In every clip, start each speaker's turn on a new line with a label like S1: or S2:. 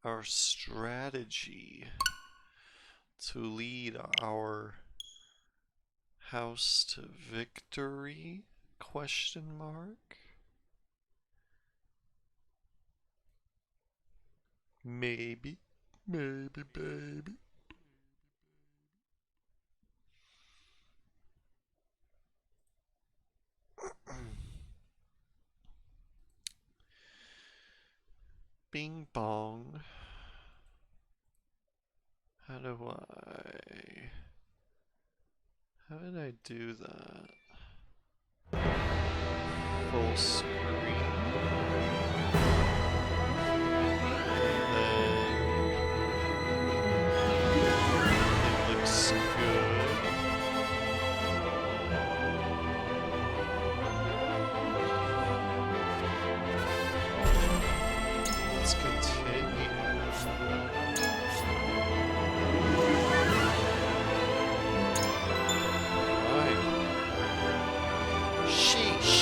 S1: our strategy to lead our house to victory? Question mark. Maybe, maybe, baby. Bing bong. How did I do that? Full screen. It looks good. Let's continue. Right. Sheesh.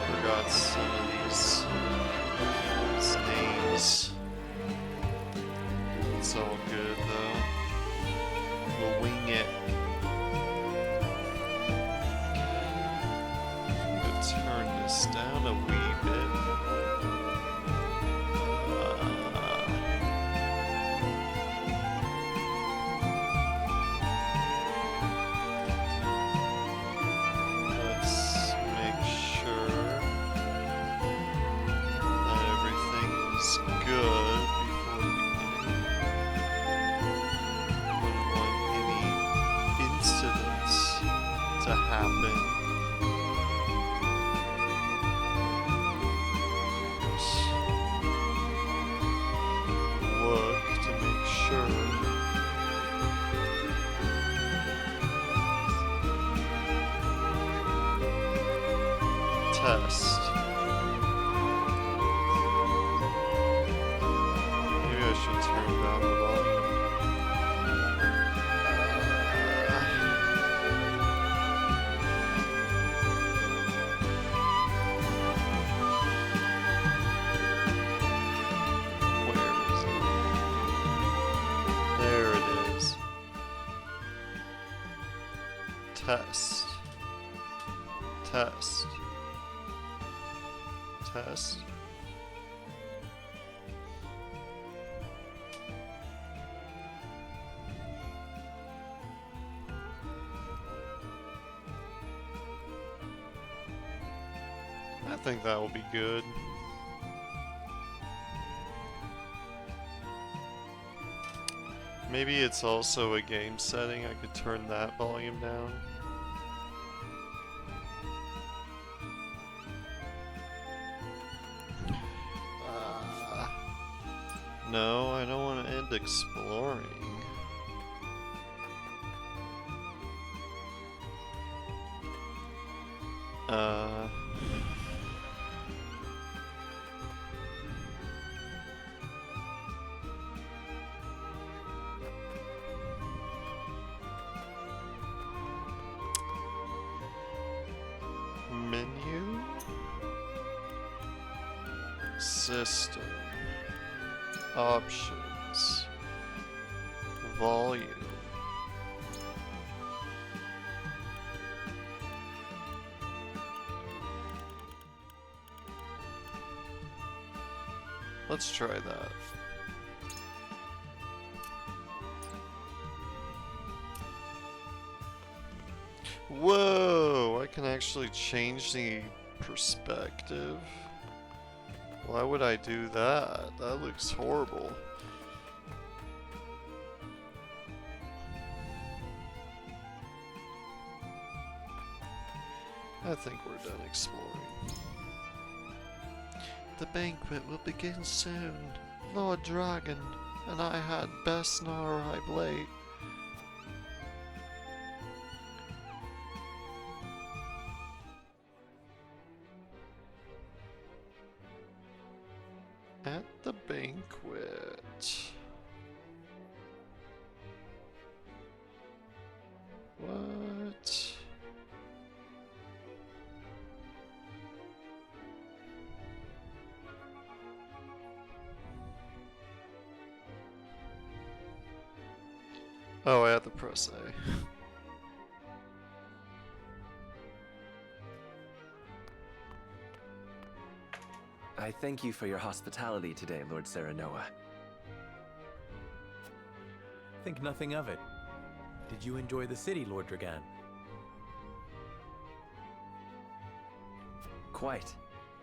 S1: Forgot some of these names. It's all good though. We'll wing it. I'm gonna turn this down a wee bit. Let's make sure that everything is good before we wouldn't want any incidents to happen. Just look to make sure. Test. Maybe I should turn down the volume. Where is it? There it is. Test. Test. Test. I think that will be good. Maybe it's also a game setting. I could turn that volume down. No, I don't want to end exploring. Menu? System. Options. Volume. Let's try that. Whoa! I can actually change the perspective. Why would I do that? That looks horrible. I think we're done exploring. The banquet will begin soon. Lord Dragon and I had best not arrive late. At the banquet. What? Oh, I have to press A.
S2: I thank you for your hospitality today, Lord Serenoa.
S3: Think nothing of it. Did you enjoy the city, Lord Dragan?
S2: Quite.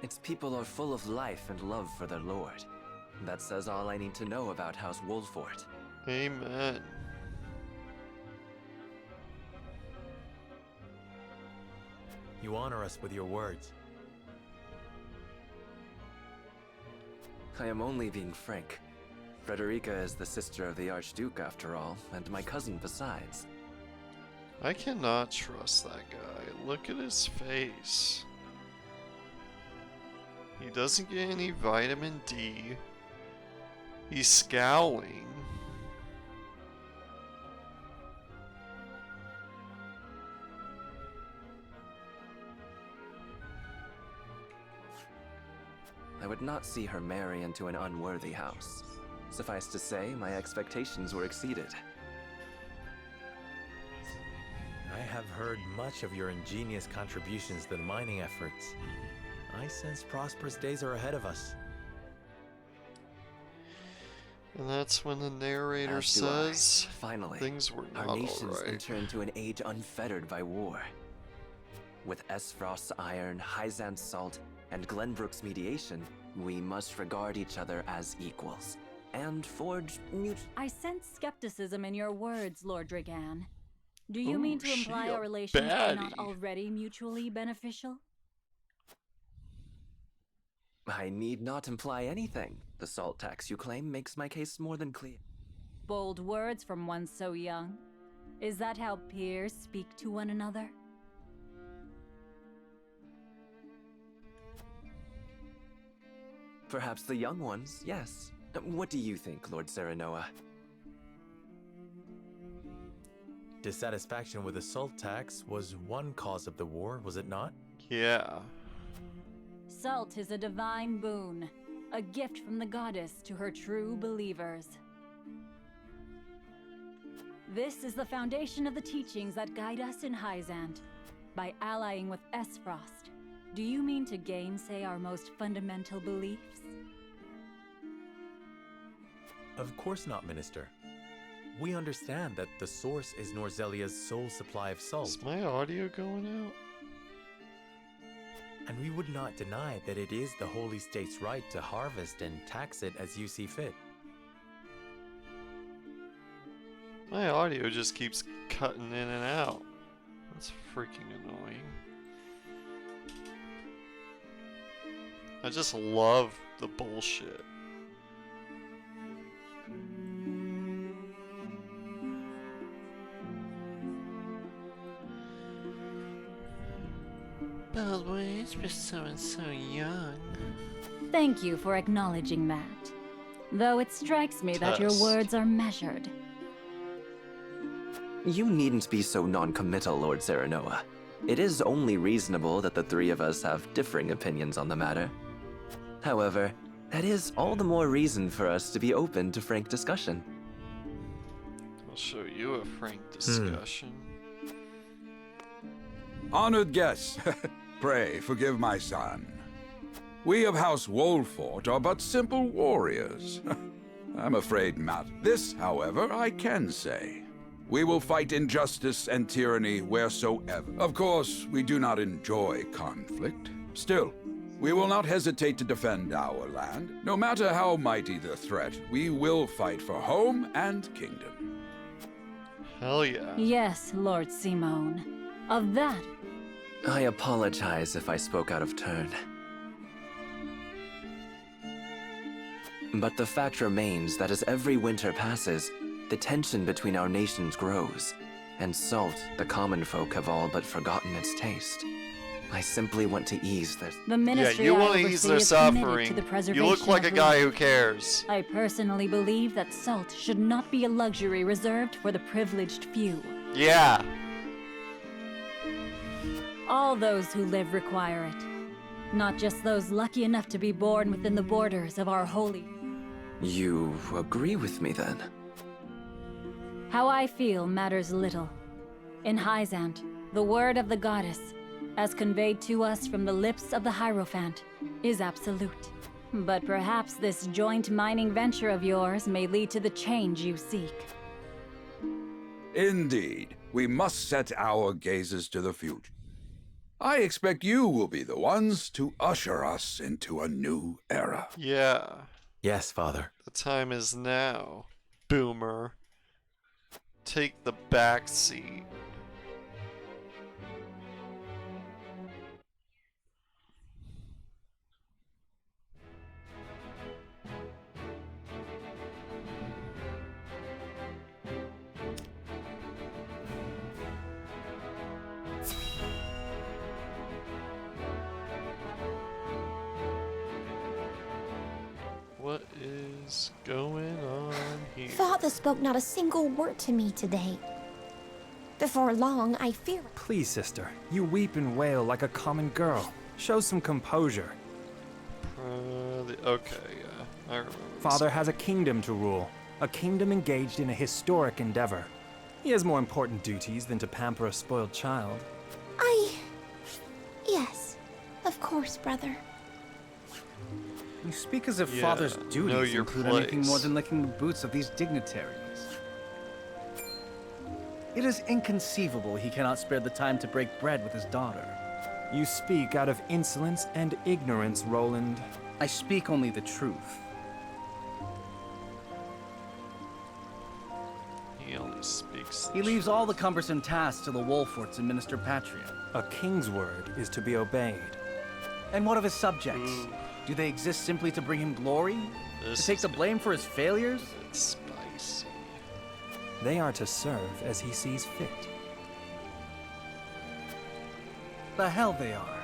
S2: Its people are full of life and love for their lord. That says all I need to know about House Wolfort.
S1: Amen.
S3: You honor us with your words.
S2: I am only being frank. Frederica is the sister of the Archduke, after all, and my cousin besides.
S1: I cannot trust that guy. Look at his face. He doesn't get any vitamin D. He's scowling.
S2: I would not see her marry into an unworthy house. Suffice to say, my expectations were exceeded.
S3: I have heard much of your ingenious contributions to the mining efforts. I sense prosperous days are ahead of us.
S1: And that's when the narrator
S2: As do
S1: says,
S2: finally,
S1: things were not
S2: our nations
S1: alright.
S2: enter into an age unfettered by war. With Esfrost's iron, Hyzan's salt, and Glenbrook's mediation, we must regard each other as equals, and forge
S4: I sense skepticism in your words, Lord Dragan. Do you
S1: Ooh,
S4: mean to
S1: she
S4: imply
S1: a
S4: our relations are not
S1: baddie.
S4: already mutually beneficial?
S2: I need not imply anything. The salt tax you claim makes my case more than clear.
S4: Bold words from one so young. Is that how peers speak to one another?
S2: Perhaps the young ones, yes. What do you think, Lord Serenoa?
S3: Dissatisfaction with the salt tax was one cause of the war, was it not?
S1: Yeah.
S4: Salt is a divine boon, a gift from the goddess to her true believers. This is the foundation of the teachings that guide us in Hyzant. By allying with Esfrost, do you mean to gainsay our most fundamental beliefs?
S3: Of course not, Minister. We understand that the source is Norzelia's sole supply of salt,
S1: Is my audio going out?
S3: and we would not deny that it is the Holy State's right to harvest and tax it as you see fit.
S1: My audio just keeps cutting in and out. That's freaking annoying. I just love the bullshit. Bold words for someone so young.
S4: Thank you for acknowledging that. Though it strikes me that your
S1: Tess.
S4: words are measured.
S2: You needn't be so non-committal, Lord Serenoa. It is only reasonable that the three of us have differing opinions on the matter. However, that is all the more reason for us to be open to frank discussion.
S1: I'll show you a frank discussion.
S5: Honored guests, pray forgive my son. We of House Wolfort are but simple warriors. I'm afraid not. This, however, I can say. We will fight injustice and tyranny wheresoever. Of course, we do not enjoy conflict. Still, we will not hesitate to defend our land. No matter how mighty the threat, we will fight for home and kingdom.
S1: Hell yeah.
S4: Yes, Lord Simone. Of that,
S2: I apologize if I spoke out of turn. But the fact remains that as every winter passes, the tension between our nations grows, and salt, the common folk have all but forgotten its taste. I simply want to ease this.
S4: the ministry
S1: Yeah, you
S4: I
S1: want to ease
S4: oversee
S1: their
S4: is committed
S1: suffering.
S4: to the
S1: You look
S4: preservation
S1: like a
S4: of
S1: guy
S4: life.
S1: who cares.
S4: I personally believe that salt should not be a luxury reserved for the privileged few.
S1: Yeah.
S4: All those who live require it. Not just those lucky enough to be born within the borders of our holy.
S2: You agree with me then?
S4: How I feel matters little. In Hyzant, the word of the goddess, as conveyed to us from the lips of the Hierophant, is absolute. But perhaps this joint mining venture of yours may lead to the change you seek.
S5: Indeed, we must set our gazes to the future. I expect you will be the ones to usher us into a new era.
S1: Yeah,
S3: Yes, Father.
S1: the time is now. Boomer. Take the back seat. What is going on here?
S6: Father spoke not a single word to me today. Before long, I fear.
S7: Please, sister, you weep and wail like a common girl. Show some composure.
S1: Okay, yeah, I remember.
S7: Father has a kingdom to rule, a kingdom engaged in a historic endeavor. He has more important duties than to pamper a spoiled child.
S6: Yes, of course, brother.
S8: You speak as if
S1: Yeah,
S8: Father's
S1: know
S8: duties
S1: your
S8: include anything more
S1: place.
S8: than licking the boots of these dignitaries. It is inconceivable he cannot spare the time to break bread with his daughter.
S7: You speak out of insolence and ignorance, Roland.
S8: I speak only the truth.
S1: He only speaks.
S8: He leaves all the cumbersome tasks to the Wolforts and Minister Patria.
S7: A king's word is to be obeyed.
S8: And what of his subjects?
S1: Ooh.
S8: Do they exist simply to bring him glory?
S1: This
S8: To take
S1: is
S8: the blame for his failures?
S1: It's spicy.
S7: They are to serve as he sees fit.
S8: The hell they are.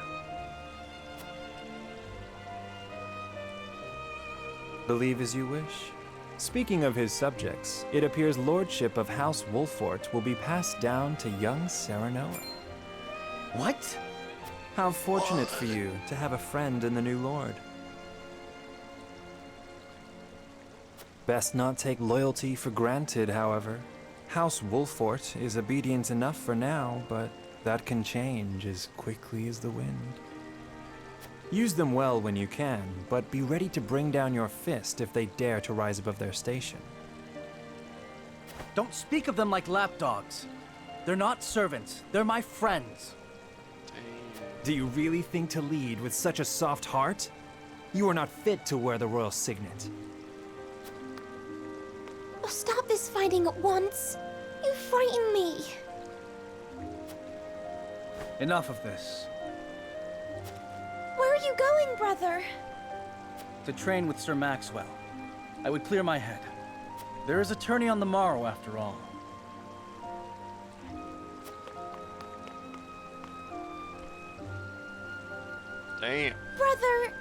S7: Believe as you wish. Speaking of his subjects, it appears lordship of House Wolfort will be passed down to young Serenoa.
S8: What?
S7: How fortunate for you to have a friend in the new lord. Best not take loyalty for granted, however. House Wolfort is obedient enough for now, but that can change as quickly as the wind. Use them well when you can, but be ready to bring down your fist if they dare to rise above their station.
S8: Don't speak of them like lapdogs. They're not servants. They're my friends.
S7: Do you really think to lead with such a soft heart? You are not fit to wear the royal signet.
S6: Oh, stop this fighting at once. You frighten me.
S8: Enough of this.
S6: Where are you going, brother?
S8: To train with Sir Maxwell. I would clear my head. There is a tourney on the morrow, after all.
S1: Damn.
S6: Brother!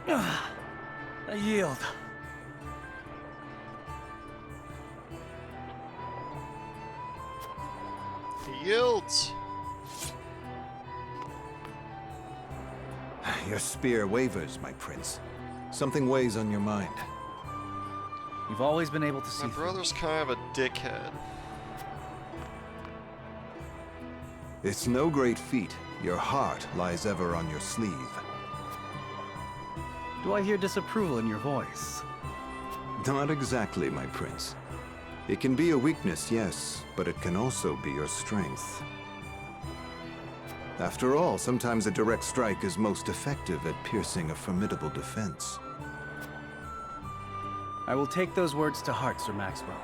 S8: I yield.
S1: He yields.
S9: Your spear wavers, my prince. Something weighs on your mind.
S8: You've always been able to see
S1: My
S8: through.
S1: brother's kind of a dickhead.
S9: It's no great feat. Your heart lies ever on your sleeve.
S8: Do I hear disapproval in your voice?
S9: Not exactly, my prince. It can be a weakness, yes, but it can also be your strength. After all, sometimes a direct strike is most effective at piercing a formidable defense.
S8: I will take those words to heart, Sir Maxwell.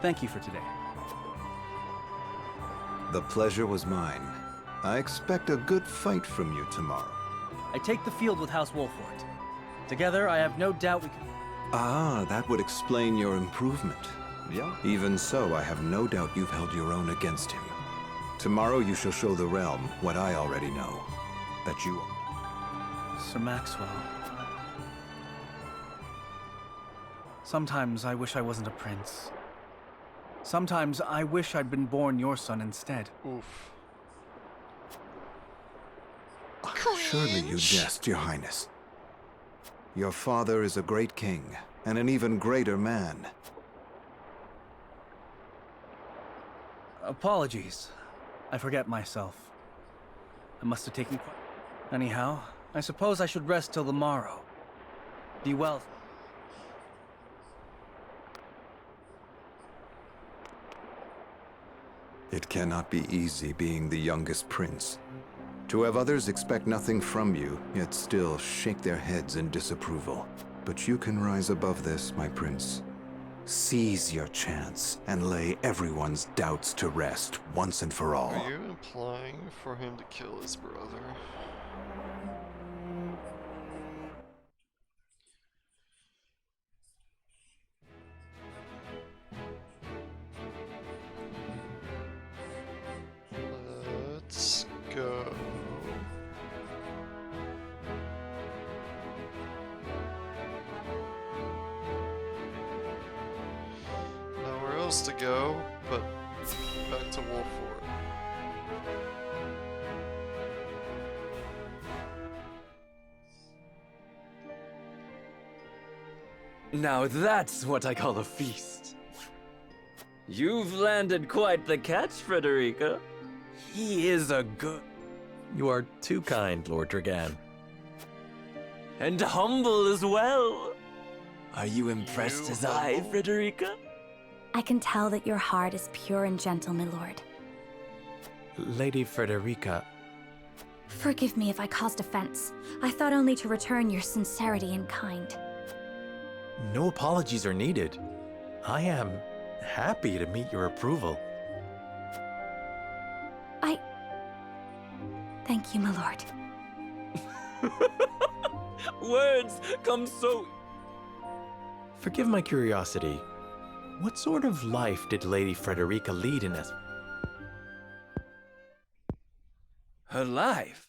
S8: Thank you for today.
S9: The pleasure was mine. I expect a good fight from you tomorrow.
S8: I take the field with House Wolfort. Together, I have no doubt we can...
S9: Ah, that would explain your improvement. Yeah. Even so, I have no doubt you've held your own against him. Tomorrow you shall show the realm what I already know. That you...
S8: Sir Maxwell... Sometimes I wish I wasn't a prince. Sometimes I wish I'd been born your son instead.
S1: Oof.
S9: Surely you jest, Your Highness. Your father is a great king, and an even greater man.
S8: Apologies. I forget myself. I must have taken... Anyhow, I suppose I should rest till the morrow. Be well.
S9: It cannot be easy being the youngest prince. To have others expect nothing from you, yet still shake their heads in disapproval. But you can rise above this, my prince. Seize your chance and lay everyone's doubts to rest once and for all.
S1: Are you implying for him to kill his brother? Let's go. Nowhere else to go, but back to Wolford.
S2: Now that's what I call a feast. You've landed quite the catch, Frederica. He is a good...
S3: You are too kind, Lord Dragan.
S2: and humble as well. Are you impressed as I, Frederica?
S6: I can tell that your heart is pure and gentle, my lord.
S3: Lady Frederica...
S6: Forgive me if I caused offense. I thought only to return your sincerity and kind.
S3: No apologies are needed. I am happy to meet your approval.
S6: Thank you, my lord.
S2: Words come so...
S3: Forgive my curiosity. What sort of life did Lady Frederica lead in this?
S2: Her life?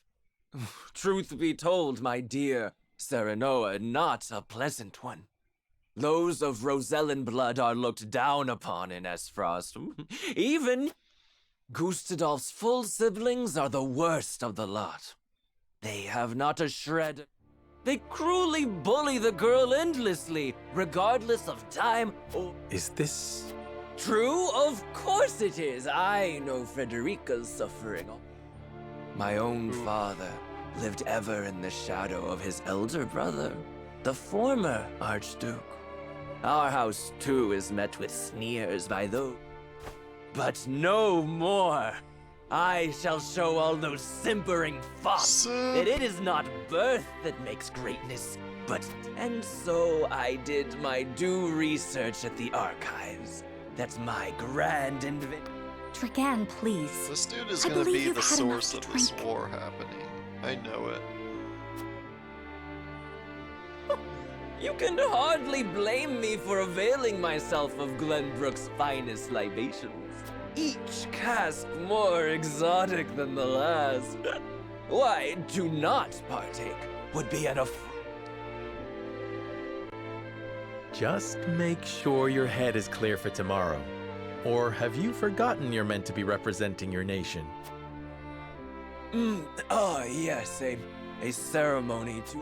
S2: Truth be told, my dear Serenoa, not a pleasant one. Those of Rosellan blood are looked down upon in Esfrost. Even Gustadolf's full siblings are the worst of the lot. They have not a shred. They cruelly bully the girl endlessly, regardless of time or...
S3: Is this...
S2: True? Of course it is. I know Frederica's suffering. My own father lived ever in the shadow of his elder brother, the former Archduke. Our house, too, is met with sneers by those. But no more. I shall show all those simpering fops that it is not birth that makes greatness, but... And so I did my due research at the archives. That's my grand invention.
S6: Dragan, please.
S1: This dude is
S6: I
S1: gonna
S6: believe
S1: be
S6: you've
S1: the
S6: had enough
S1: source
S6: to
S1: of this
S6: drink.
S1: war happening. I know it.
S2: You can hardly blame me for availing myself of Glenbrook's finest libations. Each cask more exotic than the last. Why, to not partake would be an affront.
S3: Just make sure your head is clear for tomorrow. Or have you forgotten you're meant to be representing your nation?
S2: Yes, a ceremony to...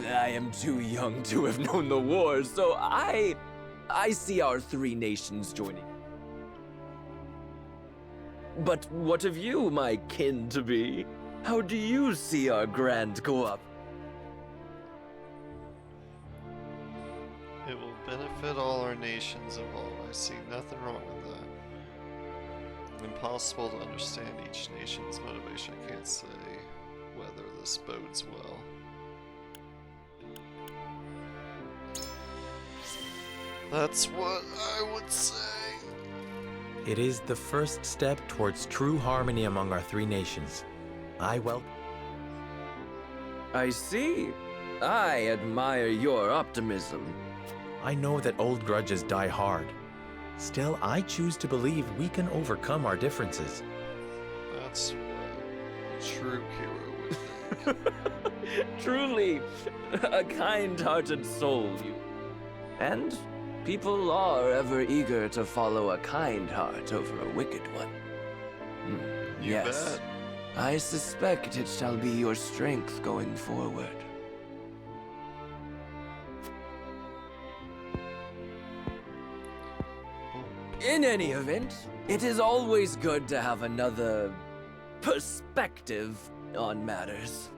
S2: I am too young to have known the war, so I see our three nations joining. But what of you, my kin-to-be? How do you see our grand co-op?
S1: It will benefit all our nations involved. I see nothing wrong with that. Impossible to understand each nation's motivation. I can't say whether this bodes well. That's what I would say.
S3: It is the first step towards true harmony among our three nations. I
S2: see. I admire your optimism.
S3: I know that old grudges die hard. Still, I choose to believe we can overcome our differences.
S1: That's what a true hero would think.
S2: Truly, a kind-hearted soul, you. And People are ever eager to follow a kind heart over a wicked one.
S1: You
S2: Yes,
S1: bet.
S2: I suspect it shall be your strength going forward. In any event, it is always good to have another perspective on matters.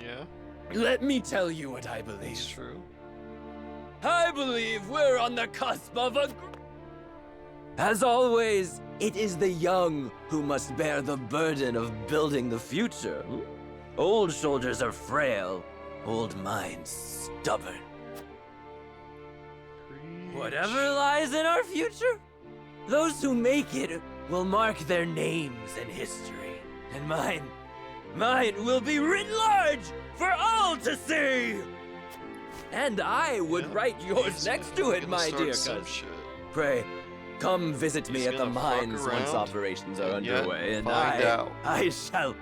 S1: Yeah,
S2: Let me tell you what I
S1: it's
S2: believe.
S1: true.
S2: I believe we're on the cusp of a... As always, it is the young who must bear the burden of building the future. Old shoulders are frail, old minds stubborn. Whatever lies in our future, those who make it will mark their names in history. And mine will be written large for all to see! And I would
S1: Yeah,
S2: write yours
S1: he's
S2: next to it,
S1: gonna
S2: my
S1: start
S2: dear
S1: some
S2: cousin.
S1: shit.
S2: Pray, come visit me
S1: He's
S2: at the
S1: gonna fuck
S2: mines once
S1: around
S2: operations are
S1: and yet
S2: underway, and
S1: find out.
S2: I shall...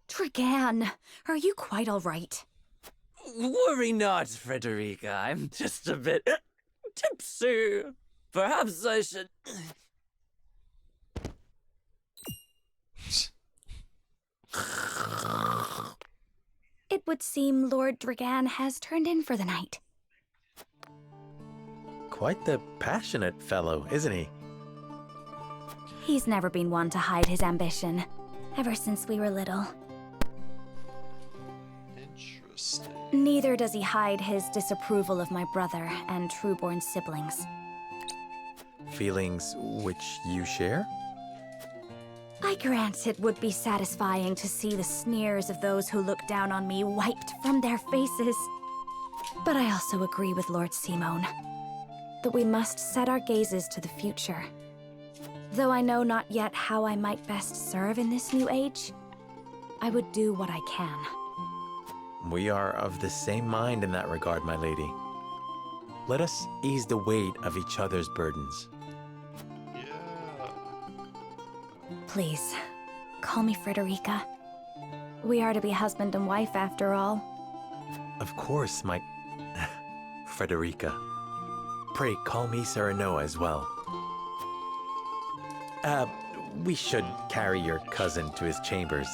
S6: Dragan, are you quite all right?
S2: Worry not, Frederica. I'm just a bit tipsy. Perhaps I should...
S6: It would seem Lord Dragan has turned in for the night.
S3: Quite the passionate fellow, isn't he?
S6: He's never been one to hide his ambition, ever since we were little.
S1: Interesting.
S6: Neither does he hide his disapproval of my brother and trueborn siblings.
S3: Feelings which you share?
S6: I grant it would be satisfying to see the sneers of those who look down on me wiped from their faces. But I also agree with Lord Simone that we must set our gazes to the future. Though I know not yet how I might best serve in this new age, I would do what I can.
S3: We are of the same mind in that regard, my lady. Let us ease the weight of each other's burdens.
S1: Yeah.
S6: Please, call me Frederica. We are to be husband and wife after all.
S3: Of course, my... Frederica. Pray call me Serenoa as well. We should carry your cousin to his chambers.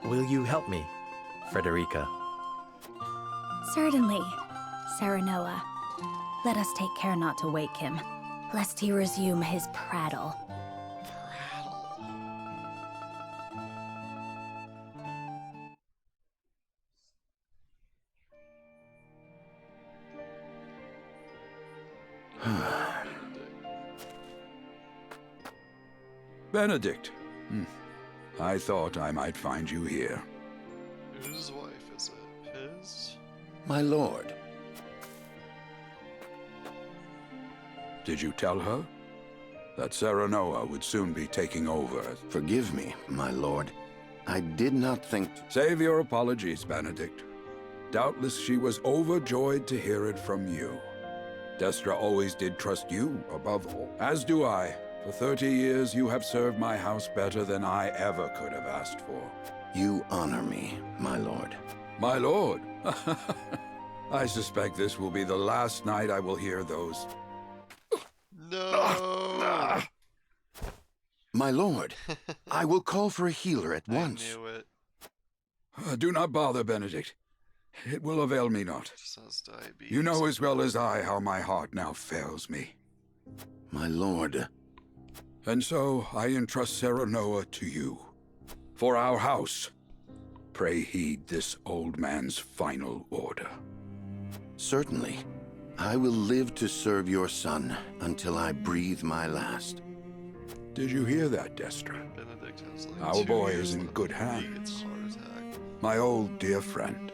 S3: Will you help me, Frederica?
S6: Certainly, Serenoa. Let us take care not to wake him, lest he resume his prattle.
S5: Benedict. I thought I might find you here.
S1: Whose wife is it? His?
S10: My lord.
S5: Did you tell her that Serenoa would soon be taking over?
S10: Forgive me, my lord. I did not think...
S5: Save your apologies, Benedict. Doubtless she was overjoyed to hear it from you. Destra always did trust you above all, as do I. For 30 years, you have served my house better than I ever could have asked for.
S10: You honor me, my lord.
S5: My lord? I suspect this will be the last night I will hear those.
S1: No!
S10: My lord, I will call for a healer at
S1: I
S10: once.
S1: knew it.
S5: Do not bother, Benedict. It will avail me not.
S1: Just has diabetes.
S5: You know as well as I how my heart now fails me.
S10: My lord.
S5: And so I entrust Serenoa to you. For our house, pray heed this old man's final order.
S10: Certainly. I will live to serve your son until I breathe my last.
S5: Did you hear that, Destra?
S1: Benedict has like
S5: Our
S1: 2
S5: boy
S1: years
S5: is in
S1: left
S5: good
S1: before he
S5: hands.
S1: gets a heart attack.
S5: My old dear friend.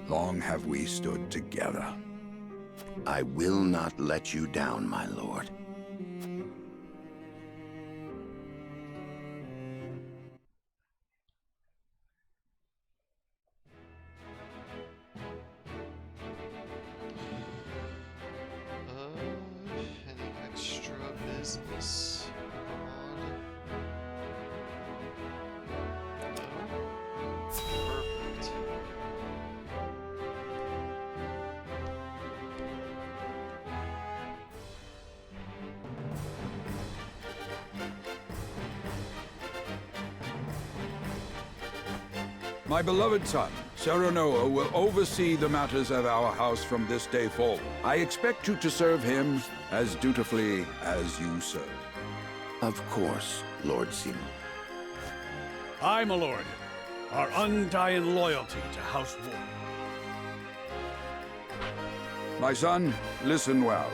S5: Long have we stood together.
S10: I will not let you down, my lord.
S1: Any extra business abroad?
S5: My beloved son, Serenoa, will oversee the matters of our house from this day forward. I expect you to serve him as dutifully as you serve.
S10: Of course, Lord Simon.
S11: Aye, my lord. Our undying loyalty to House Wolf.
S5: My son, listen well.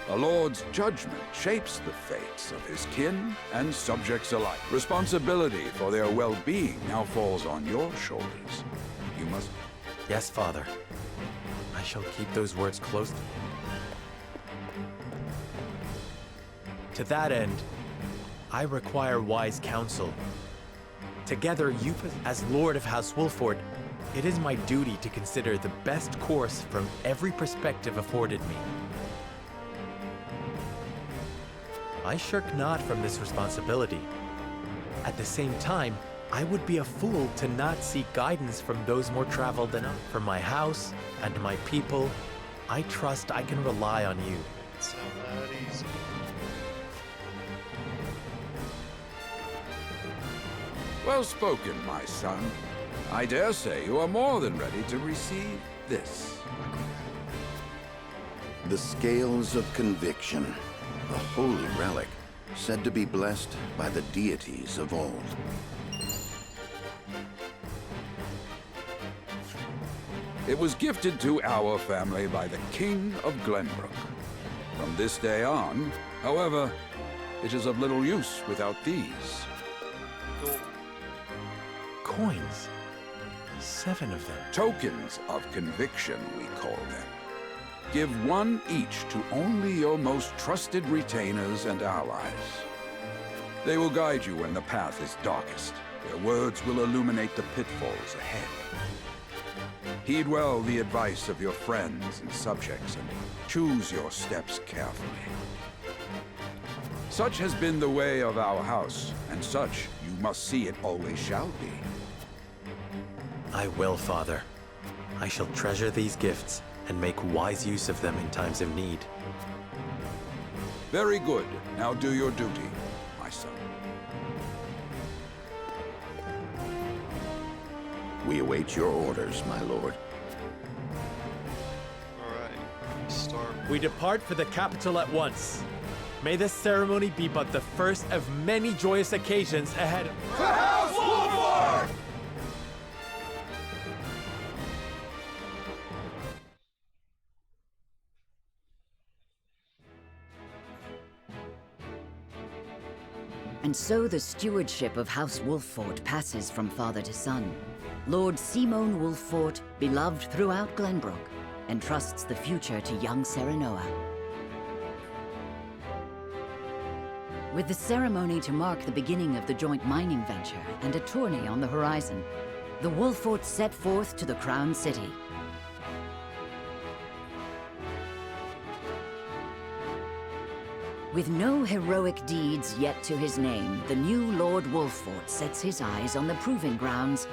S5: A lord's judgment shapes the fates of his kin and subjects alike. Responsibility for their well-being now falls on your shoulders. You must...
S3: Yes, Father. I shall keep those words close. To that end, I require wise counsel. Together, you, as Lord of House Wolford, it is my duty to consider the best course from every perspective afforded me. I shirk not from this responsibility. At the same time, I would be a fool to not seek guidance from those more traveled than I. For my house and my people, I trust I can rely on you.
S1: It's not that easy.
S5: Well spoken, my son. I dare say you are more than ready to receive this.
S10: The Scales of Conviction, a holy relic, said to be blessed by the deities of old.
S5: It was gifted to our family by the King of Glenbrook. From this day on, however, it is of little use without these.
S3: Coins. 7 of them.
S5: Tokens of conviction, we call them. Give one each to only your most trusted retainers and allies. They will guide you when the path is darkest. Their words will illuminate the pitfalls ahead. Heed well the advice of your friends and subjects, and choose your steps carefully. Such has been the way of our house, and such you must see it always shall be.
S3: I will, Father. I shall treasure these gifts and make wise use of them in times of need.
S5: Very good. Now do your duty, my son.
S10: We await your orders, my lord.
S1: Alright, start.
S3: We depart for the capital at once. May this ceremony be but the first of many joyous occasions ahead.
S5: For House Wolford!
S12: And so the stewardship of House Wolffort passes from father to son. Lord Simon Wolffort, beloved throughout Glenbrook, entrusts the future to young Serenoa. With the ceremony to mark the beginning of the joint mining venture and a tourney on the horizon, the Wolfforts set forth to the Crown City. With no heroic deeds yet to his name, the new Lord Wolffort sets his eyes on the proving grounds.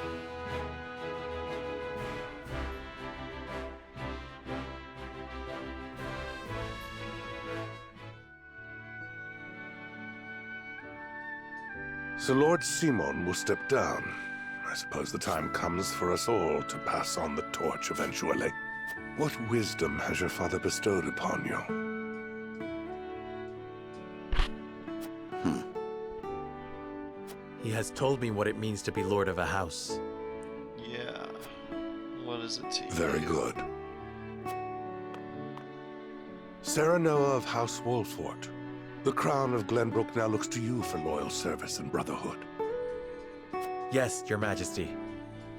S13: So Lord Simon will step down. I suppose the time comes for us all to pass on the torch eventually. What wisdom has your father bestowed upon you?
S3: He has told me what it means to be lord of a house.
S1: Yeah. What is it to you?
S13: Very good. Serenoa of House Wolffort. The crown of Glenbrook now looks to you for loyal service and brotherhood.
S3: Yes, your majesty.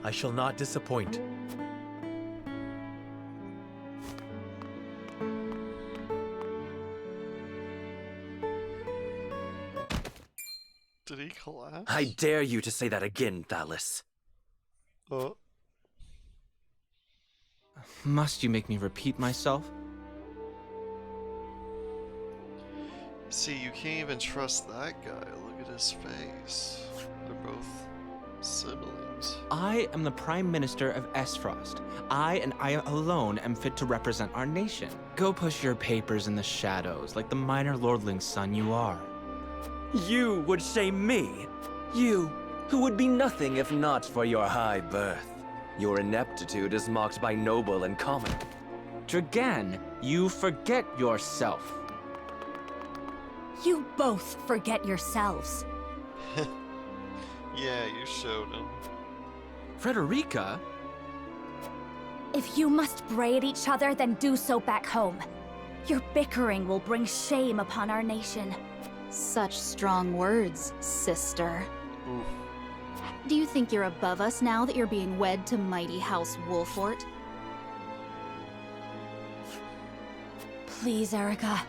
S3: I shall not disappoint.
S1: Did he collapse?
S2: I dare you to say that again, Thalis.
S1: Oh.
S14: Must you make me repeat myself?
S1: See, you can't even trust that guy. Look at his face. They're both siblings.
S14: I am the Prime Minister of Esfrost. I and I alone am fit to represent our nation. Go push your papers in the shadows like the minor lordling's son you are.
S7: You would shame me? You,
S2: who would be nothing if not for your high birth. Your ineptitude is mocked by noble and common.
S14: Dragan, you forget yourself.
S6: You both forget yourselves.
S1: Yeah, you showed him.
S14: Frederica?
S6: If you must bray at each other, then do so back home. Your bickering will bring shame upon our nation.
S15: Such strong words, sister.
S1: Oof.
S15: Do you think you're above us now that you're being wed to mighty House Wolfort?
S6: Please, Erica.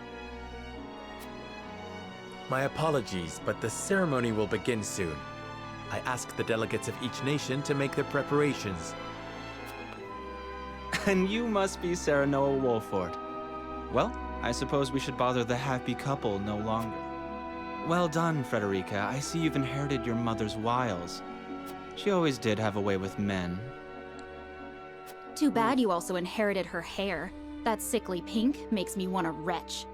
S3: My apologies, but the ceremony will begin soon. I ask the delegates of each nation to make their preparations.
S14: And you must be Serenoa Wolfort. Well, I suppose we should bother the happy couple no longer. Well done, Frederica. I see you've inherited your mother's wiles. She always did have a way with men.
S15: Too bad you also inherited her hair. That sickly pink makes me want to retch.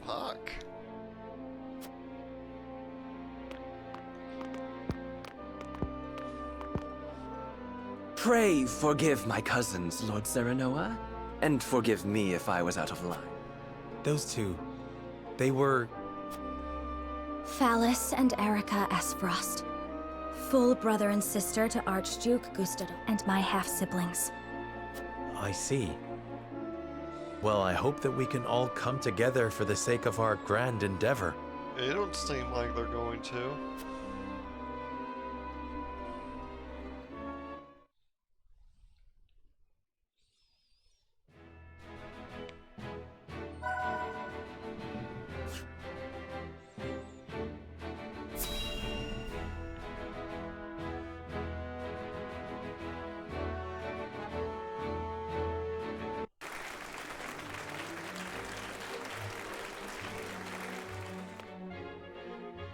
S1: Fuck.
S2: Pray forgive my cousins, Lord Serenoa, and forgive me if I was out of line.
S3: Those two, they were...
S6: Phallus and Erica Esfrost. Full brother and sister to Archduke Gustavo and my half-siblings.
S3: I see. Well, I hope that we can all come together for the sake of our grand endeavor.
S1: They don't seem like they're going to.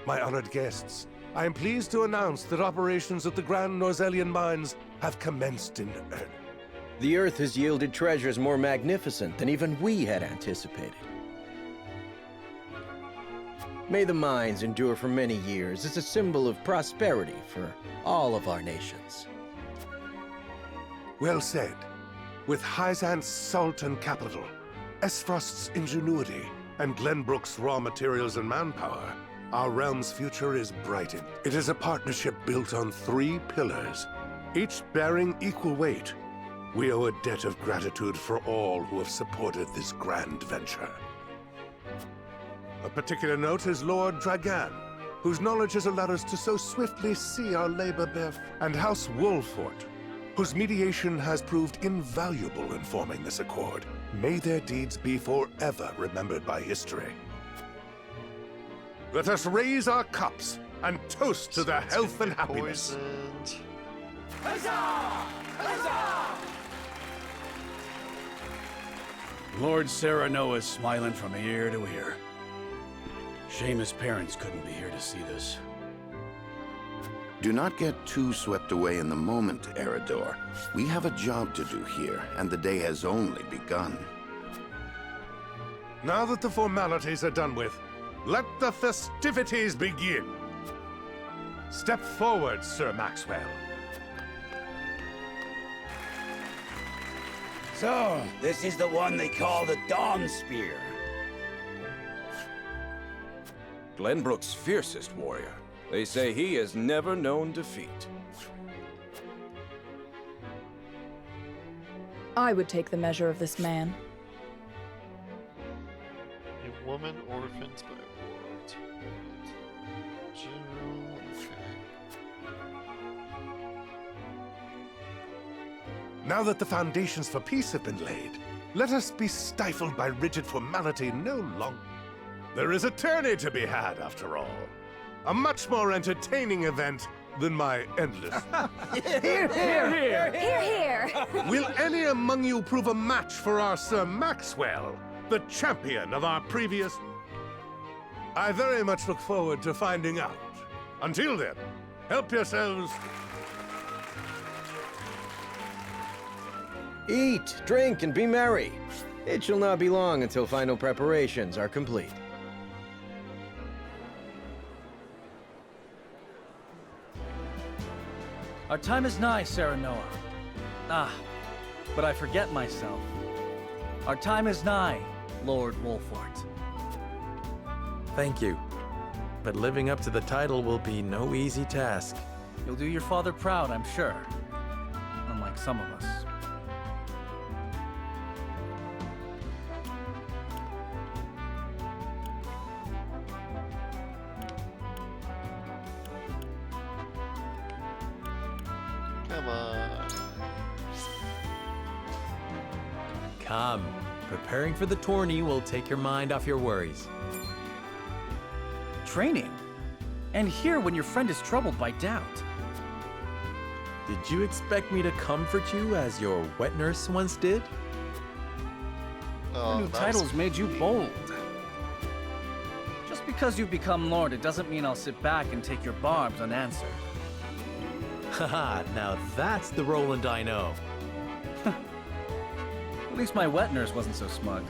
S13: My honored guests, I am pleased to announce that operations at the Grand Norzelian Mines have commenced in earnest.
S16: The Earth has yielded treasures more magnificent than even we had anticipated. May the mines endure for many years as a symbol of prosperity for all of our nations.
S13: Well said. With Hyzant's salt and capital, Esfrost's ingenuity, and Glenbrook's raw materials and manpower, our realm's future is brightened. It is a partnership built on 3 pillars, each bearing equal weight. We owe a debt of gratitude for all who have supported this grand venture. A particular note is Lord Dragan, whose knowledge has allowed us to so swiftly see our labor bear, and House Wolfort, whose mediation has proved invaluable in forming this accord. May their deeds be forever remembered by history. Let us raise our cups and toast to their health and happiness.
S1: Poisoned.
S8: Huzzah! Huzzah!
S11: Lord Serenoa is smiling from ear to ear. Shame his parents couldn't be here to see this.
S10: Do not get too swept away in the moment, Eridor. We have a job to do here, and the day has only begun.
S13: Now that the formalities are done with, let the festivities begin. Step forward, Sir Maxwell.
S17: So, this is the one they call the Dawn Spear.
S18: Glenbrook's fiercest warrior. They say he has never known defeat.
S19: I would take the measure of this man.
S1: A woman orphaned by war. General,
S13: Now that the foundations for peace have been laid, let us be stifled by rigid formality no longer. There is a tourney to be had, after all. A much more entertaining event than my endless...
S6: Hear, hear! Hear, hear!
S13: Will any among you prove a match for our Sir Maxwell, the champion of our previous... I very much look forward to finding out. Until then, help yourselves...
S16: Eat, drink, and be merry. It shall not be long until final preparations are complete.
S8: Our time is nigh, Serenoa. Ah, but I forget myself. Our time is nigh, Lord Wolfort.
S3: Thank you. But living up to the title will be no easy task.
S8: You'll do your father proud, I'm sure. Unlike some of us.
S1: Come on.
S3: Come. Preparing for the tourney will take your mind off your worries.
S8: Training? And here when your friend is troubled by doubt.
S3: Did you expect me to comfort you as your wet nurse once did?
S8: Your new titles made you bold. Just because you've become Lord, it doesn't mean I'll sit back and take your barbs unanswered.
S3: Haha, now that's the Roland I know.
S8: At least my wet nurse wasn't so smug.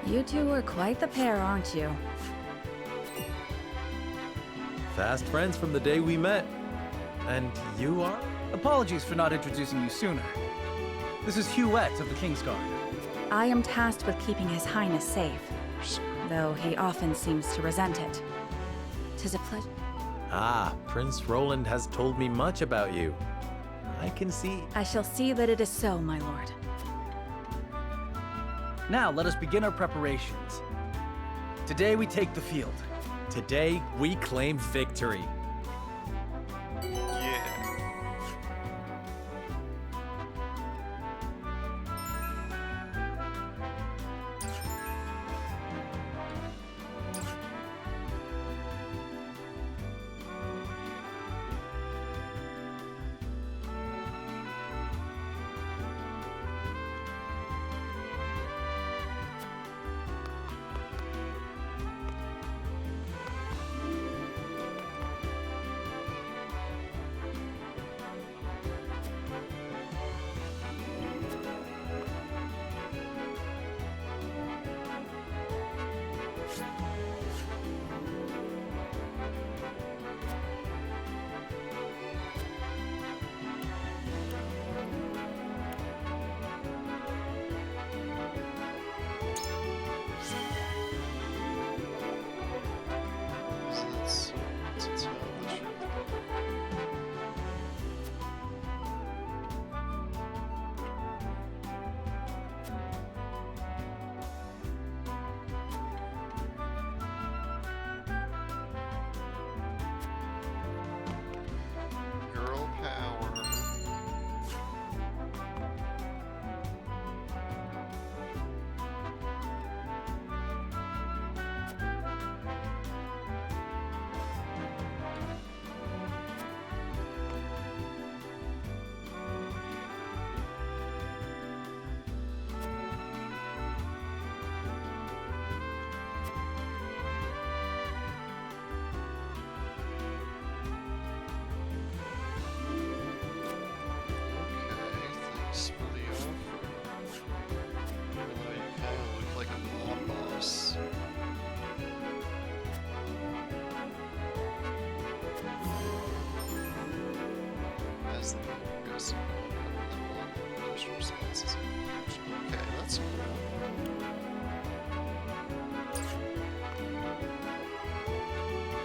S6: You two are quite the pair, aren't you?
S3: Fast friends from the day we met. And you are?
S8: Apologies for not introducing you sooner. This is Huette of the Kingsguard.
S6: I am tasked with keeping His Highness safe, though he often seems to resent it. 'Tis a pleasure.
S3: Ah, Prince Roland has told me much about you. I can see.
S6: I shall see that it is so, my lord.
S8: Now let us begin our preparations. Today we take the field.
S3: Today we claim victory.
S1: Yeah. Girl power. Thanks for the offer. Even though you kind of look like a mob boss. As the game goes, there's responses. Okay, that's cool.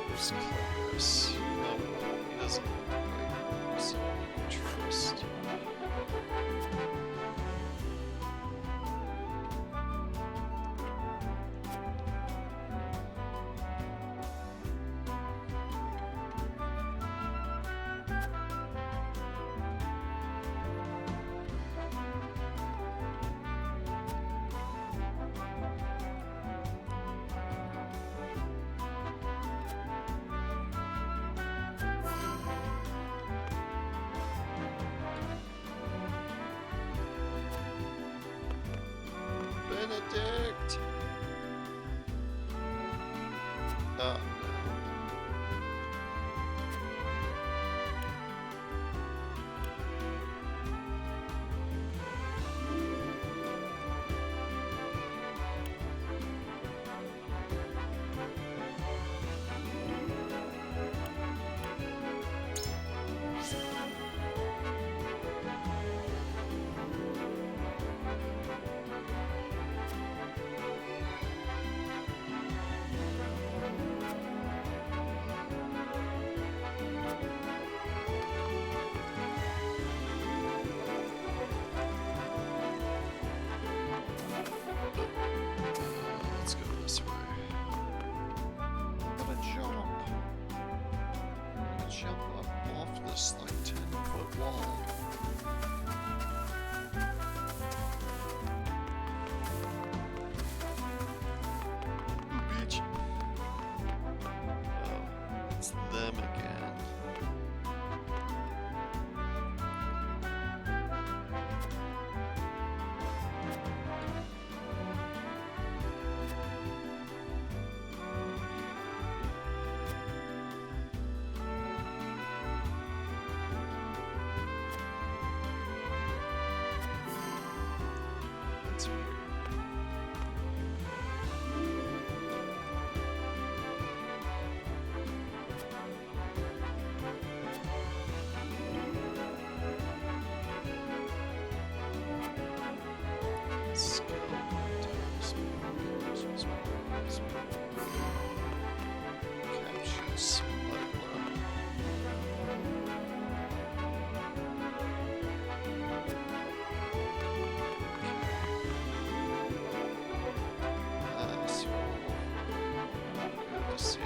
S1: There's Claris. Oh, he doesn't look like someone you can trust. Benedict! Oh, jump up off this like 10-foot wall. Ooh, bitch. Oh, it's them again. That's weird. Capture smuggler. Nice roll. Good to see you.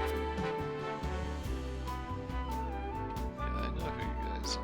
S1: Yeah, I know who you guys are.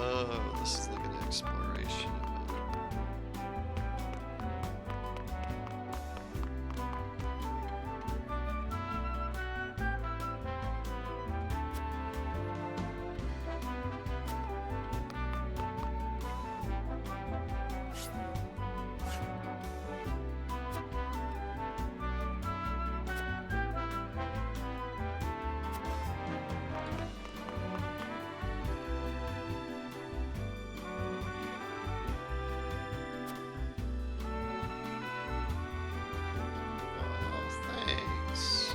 S1: Oh, this is like an exploration event. Oh, thanks.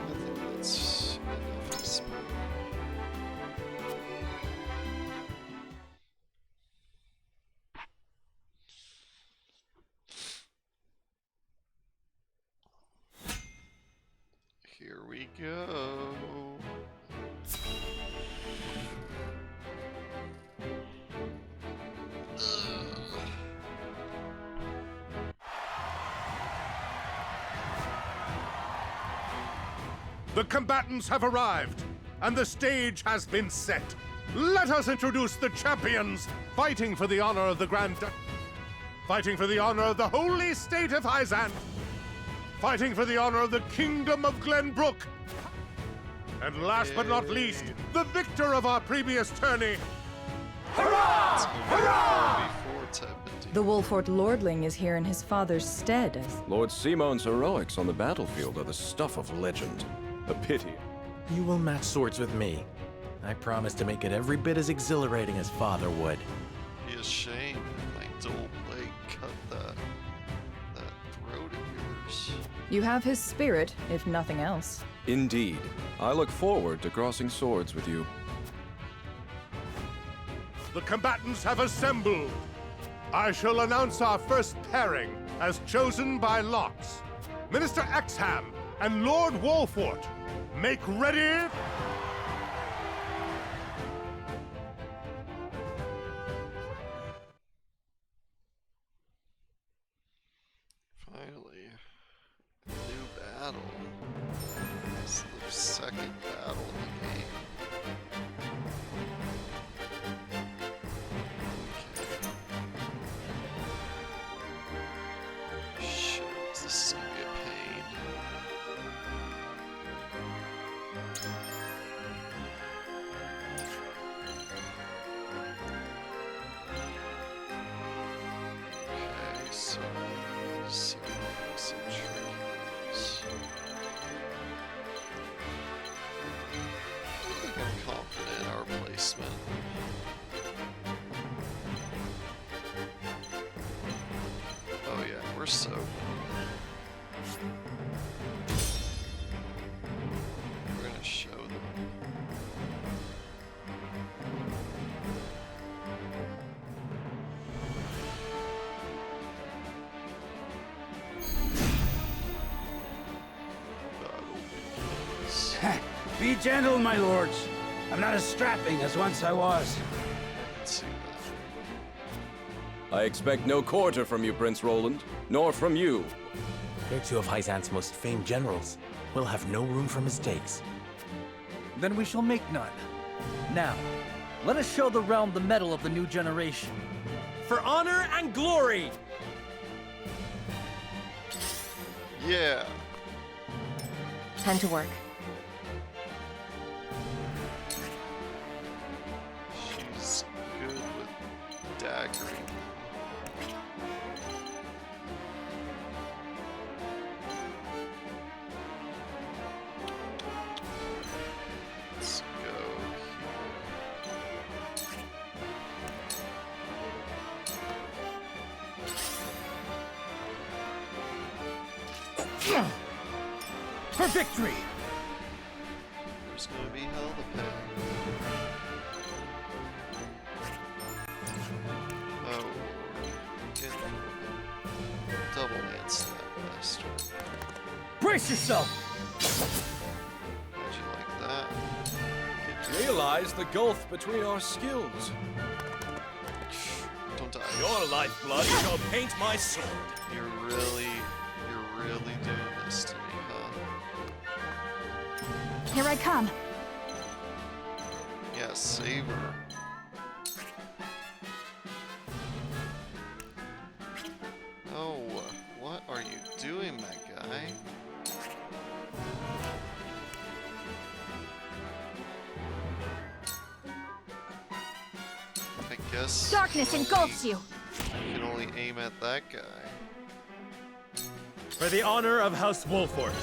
S1: I think that's enough to spend. Here we go.
S13: The combatants have arrived, and the stage has been set. Let us introduce the champions, fighting for the honor of the fighting for the honor of the holy state of Hyzant, fighting for the honor of the kingdom of Glenbrook, and last but not least, the victor of our previous tourney. Hurrah! Hurrah!
S19: The Wolfort Lordling is here in his father's stead as...
S18: Lord Simon's heroics on the battlefield are the stuff of legend. A pity.
S3: You will match swords with me. I promise to make it every bit as exhilarating as father would.
S1: Be a shame if my dual blade cut that throat of yours.
S19: You have his spirit, if nothing else.
S18: Indeed. I look forward to crossing swords with you.
S13: The combatants have assembled. I shall announce our first pairing as chosen by lots. Minister Exham, and Lord Wolfort, make ready!
S1: Finally, a new battle. It's the second battle in the game. Okay. Shit, this is gonna be a pain. Okay, so some trees. I think I'm confident in our placement. Oh yeah, we're so we're gonna show them.
S17: Be gentle, my lords. I'm not as strapping as once I was.
S1: Let's see that.
S18: I expect no quarter from you, Prince Roland, nor from you.
S3: They're two of Hyzant's most famed generals. We'll have no room for mistakes.
S8: Then we shall make none. Now, let us show the realm the mettle of the new generation.
S3: For honor and glory!
S1: Yeah.
S19: Time to work.
S1: She's good with daggering. Let's go
S8: here. For victory!
S1: There's gonna be hell to pay. Oh lord. Get double lance that bastard.
S8: Brace yourself!
S1: How'd you like that?
S18: Realize the gulf between our skills.
S1: Don't die.
S3: Your lifeblood shall paint my sword.
S1: You're really doing this to me, huh?
S6: Here I come.
S1: Yeah, save her. Oh, what are you doing, my guy? I guess
S6: Darkness engulfs you.
S1: I can only aim at that guy.
S3: For the honor of House Wolfort.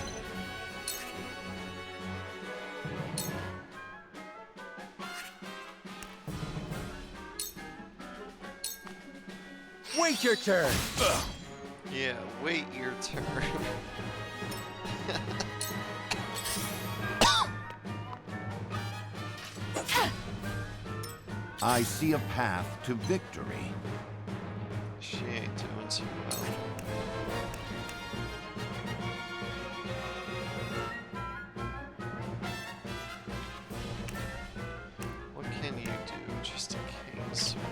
S8: Wait your turn!
S1: Yeah, wait your turn.
S10: I see a path to victory.
S1: She ain't doing too well. What can you do? Just a cane sword?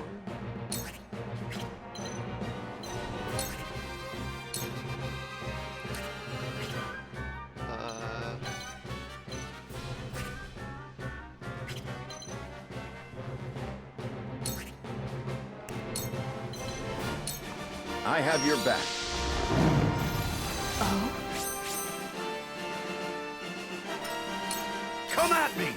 S10: I have your back.
S6: Oh?
S17: Come at me!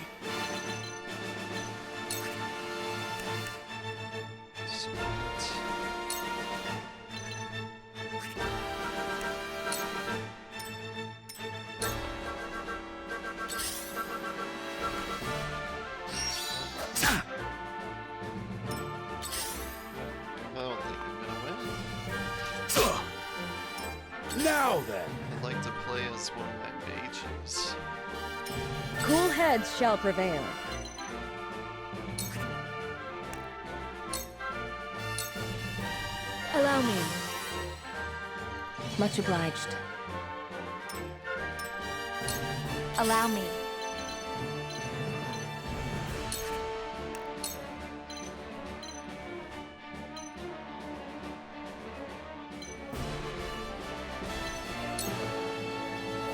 S11: Now then!
S1: I'd like to play as one of my mages.
S19: Cool heads shall prevail.
S6: Allow me.
S19: Much obliged.
S6: Allow me.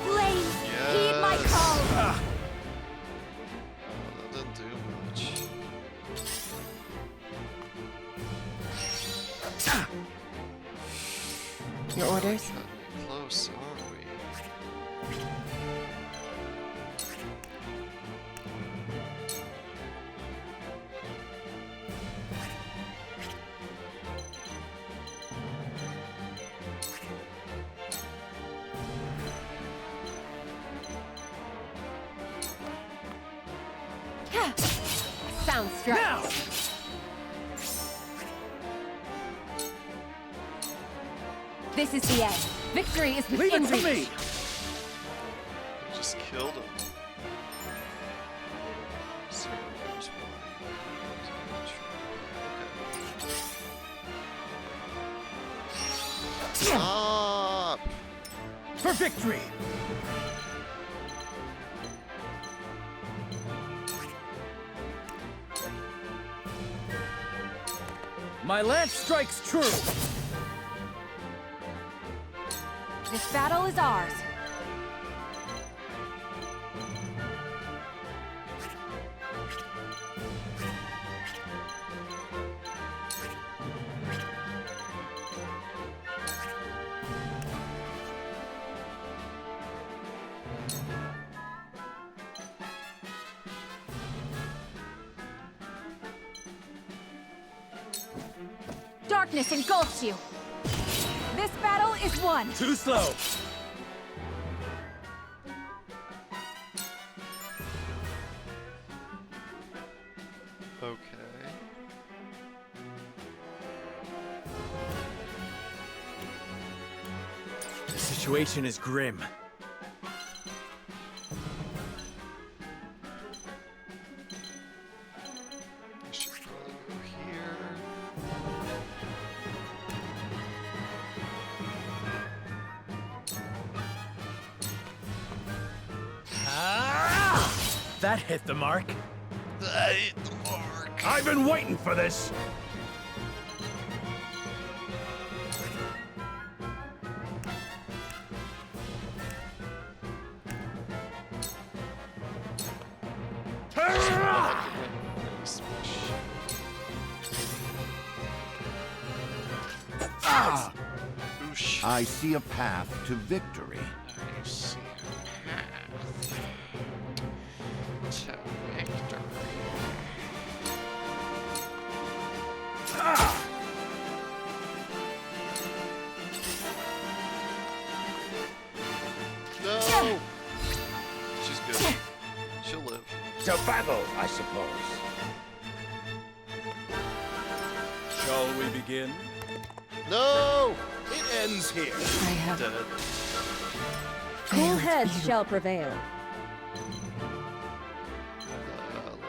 S6: Flames, heed my call!
S1: That didn't do much.
S6: Your orders?
S1: Getting close, aren't we?
S6: Sound strike.
S17: Now!
S6: This is the end. Victory is
S17: Leave
S6: within
S17: it to me!
S6: reach.
S1: We just killed him. So there's one. Stop!
S17: For victory! My lance strikes true!
S6: This battle is ours. Darkness engulfs you. This battle is won.
S17: Too slow!
S1: Okay.
S3: The situation is grim.
S1: I should probably go here.
S3: That hit the mark.
S1: That hit the mark.
S17: I've been waiting for this!
S10: I see a path to victory.
S1: I see a path to victory. No! She's good. She'll live.
S17: To battle, I suppose. Shall we begin?
S1: No!
S17: It ends here.
S19: I have
S1: Dead.
S19: cool heads shall prevail.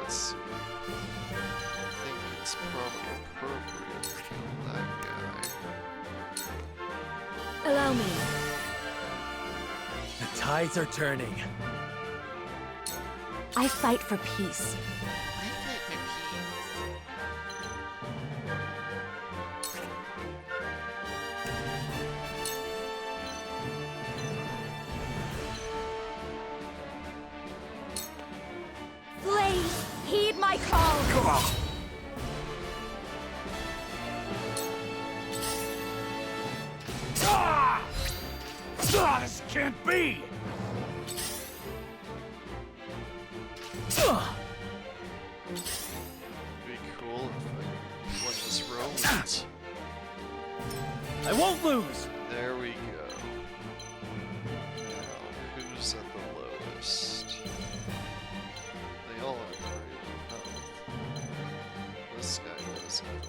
S1: Let's see. I think it's probably appropriate to kill that guy.
S6: Allow me.
S3: The tides are turning.
S6: I fight for peace. Flames, heed my call.
S17: Come on! This can't be!
S1: It'd be cool if I win this romance.
S17: I won't lose!
S1: There we go. Now, who's at the lowest? They all have very low health. This guy doesn't.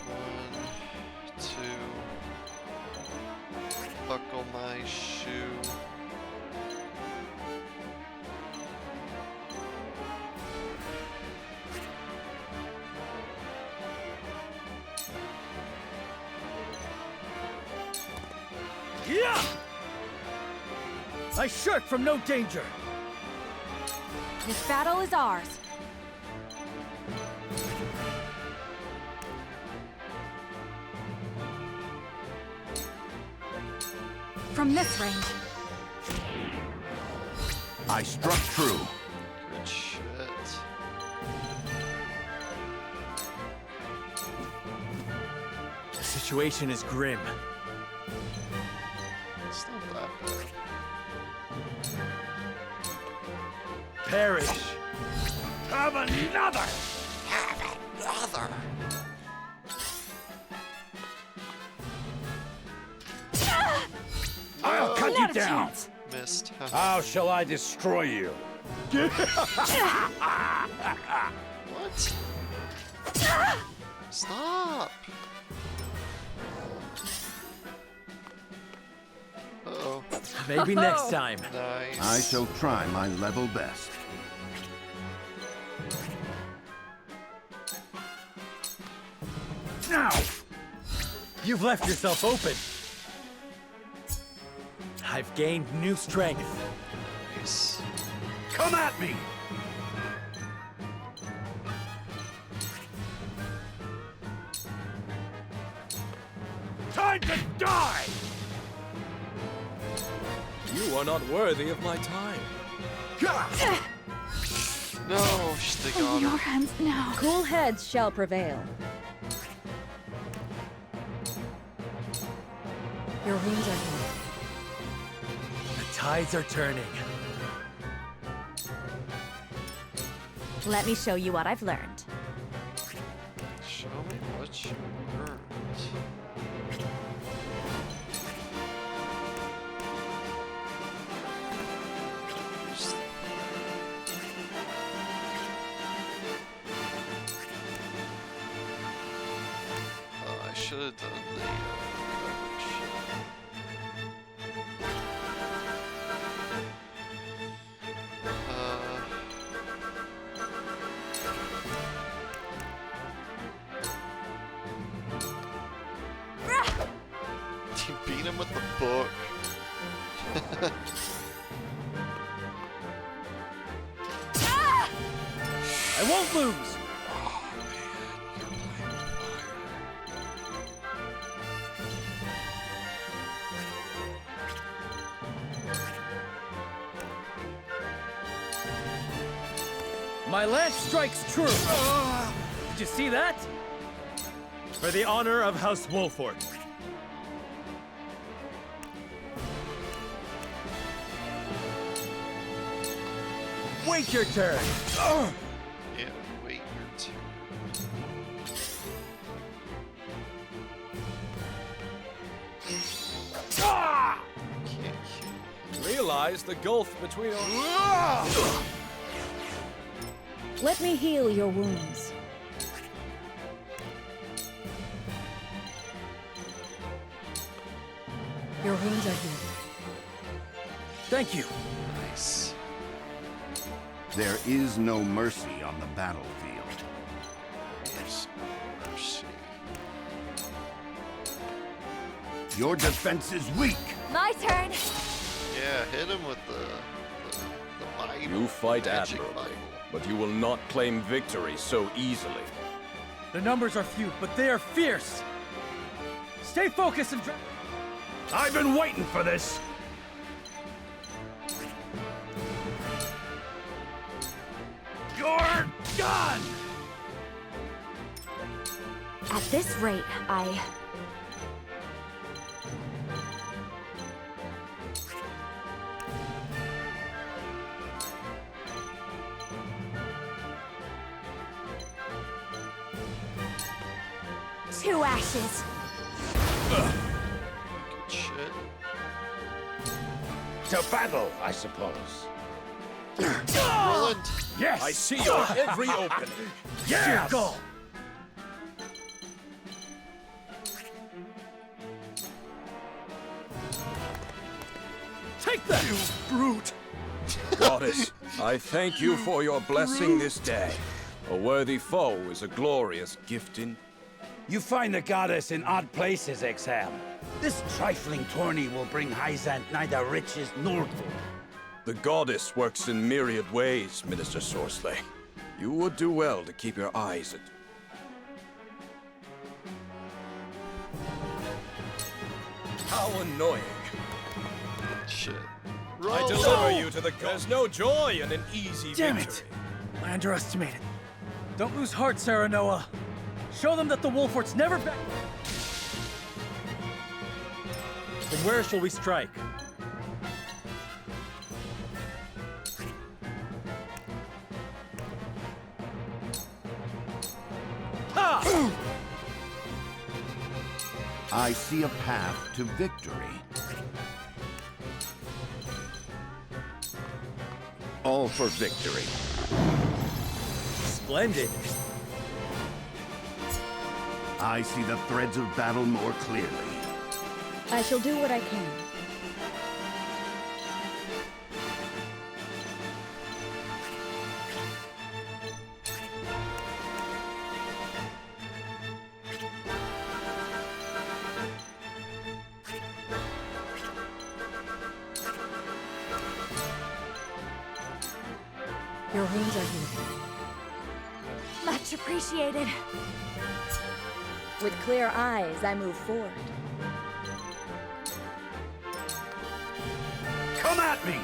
S1: One, two. Buckle my shoe.
S8: Yeah! I shirk from no danger.
S6: This battle is ours. From this range.
S10: I struck true.
S1: Good shit.
S3: The situation is grim.
S1: It's not that bad.
S3: Perish.
S17: Have another!
S1: Brother.
S17: I'll cut you
S6: Not a
S17: down!
S6: chance.
S1: Missed.
S17: How shall I destroy you?
S1: What? Stop! Uh-oh.
S3: Maybe next time.
S1: Nice.
S10: I shall try my level best.
S17: Now!
S3: You've left yourself open. I've gained new strength.
S1: Nice.
S17: Come at me! Time to die!
S18: You are not worthy of my time.
S1: No, they got her.
S6: hands now.
S19: Cool heads shall prevail. Your wounds are healed.
S3: The tides are turning.
S6: Let me show you what I've learned.
S1: Show me what you earned. I should have done the You beat him with the book.
S8: I won't lose! My lance strikes true! Did you see that?
S3: For the honor of House Wolfort. Wait your turn!
S1: Yeah, wait your turn. Can't kill.
S18: Realize the gulf between our...
S19: Let me heal your wounds. Your wounds are healed.
S8: Thank you.
S1: Nice.
S10: There is no mercy on the battlefield.
S1: There's no mercy.
S10: Your defense is weak.
S6: My turn.
S1: Yeah, hit him with the Bible.
S18: You fight
S1: Magic
S18: admirably,
S1: Bible.
S18: but you will not claim victory so easily.
S8: The numbers are few, but they are fierce. Stay focused and
S17: I've been waiting for this! You're done!
S6: At this rate, I... Two ashes.
S1: Good shit.
S17: To battle, I suppose.
S1: Roland!
S17: Yes!
S18: I see your every opening.
S17: Yes!
S8: Go! Take that!
S17: You brute!
S18: Goddess, I thank you for your blessing this day. A worthy foe is a glorious gift in...
S17: You find the goddess in odd places, Exham. This trifling tourney will bring Hyzant neither riches nor glory.
S18: The goddess works in myriad ways, Minister Sorsley. You would do well to keep your eyes at... How annoying.
S1: Shit.
S18: I deliver you to the gods. There's no joy in an easy
S8: Damn
S18: victory.
S8: it! I underestimated. Don't lose heart, Serenoa. Show them that the Wolfort's never back. From where shall we strike? Ha!
S10: I see a path to victory. All for victory.
S8: Splendid.
S10: I see the threads of battle more clearly.
S19: I shall do what I can. Your wounds are healed.
S6: Much appreciated.
S19: With clear eyes, I move forward.
S17: Come at me!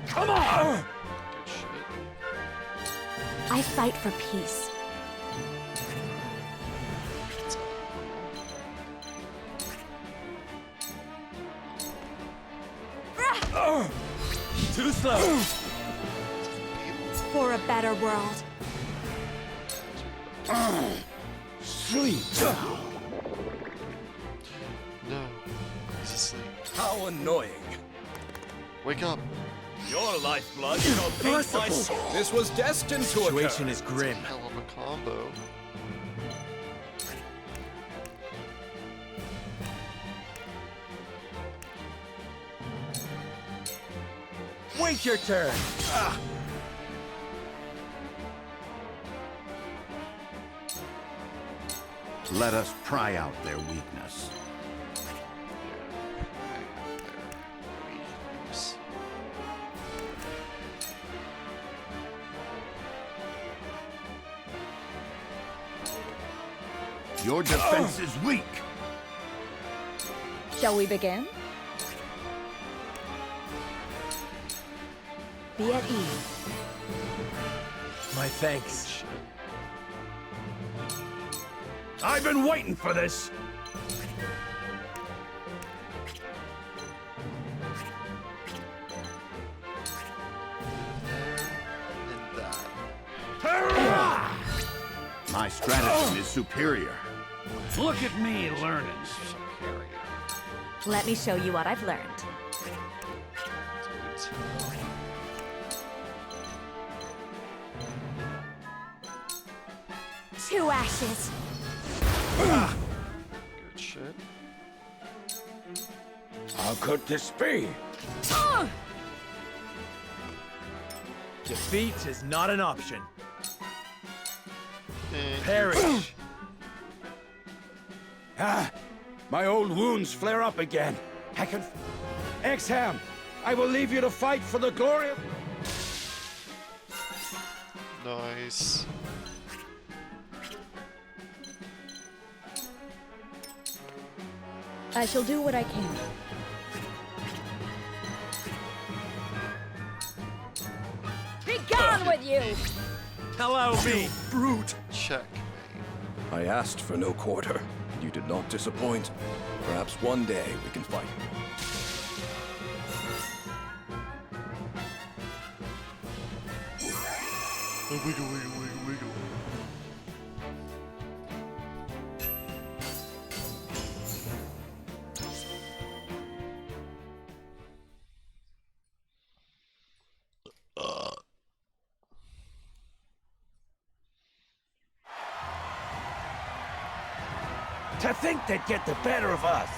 S17: Come on!
S6: I fight for peace.
S8: Too slow.
S6: For a better world.
S17: Sleep.
S1: No. He's asleep.
S18: How annoying.
S1: Wake up.
S18: Your lifeblood shall paint my soul. This was destined to occur.
S8: Situation is grim.
S1: Hell of a combo.
S8: Wait your turn. Ah.
S10: Let us pry out their weakness. Your defense is weak.
S19: Shall we begin? Be at ease.
S8: My thanks.
S17: I've been waiting for this.
S10: My stratagem is superior.
S17: Look at me learning.
S6: Let me show you what I've learned. Two ashes.
S1: Good shit.
S17: How could this be?
S3: Defeat is not an option.
S1: Perish.
S17: Ah, my old wounds flare up again. I can... Exham, I will leave you to fight for the glory of...
S1: Nice.
S19: I shall do what I can.
S6: Be gone with you!
S3: Hello, me.
S18: Brute!
S1: Check.
S18: I asked for no quarter. You did not disappoint. Perhaps one day we can fight.
S1: Wiggle, wiggle, wiggle, wiggle.
S17: To think they'd get the better of us.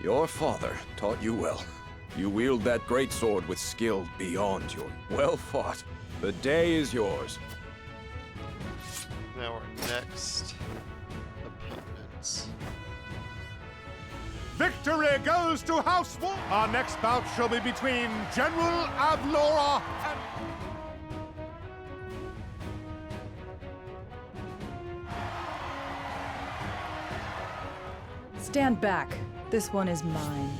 S18: Your father taught you well. You wield that greatsword with skill beyond your... Well fought. The day is yours.
S1: Now our next opponents.
S13: Victory goes to House Wolf! Our next bout shall be between General Avlora and...
S19: Stand back. This one is mine.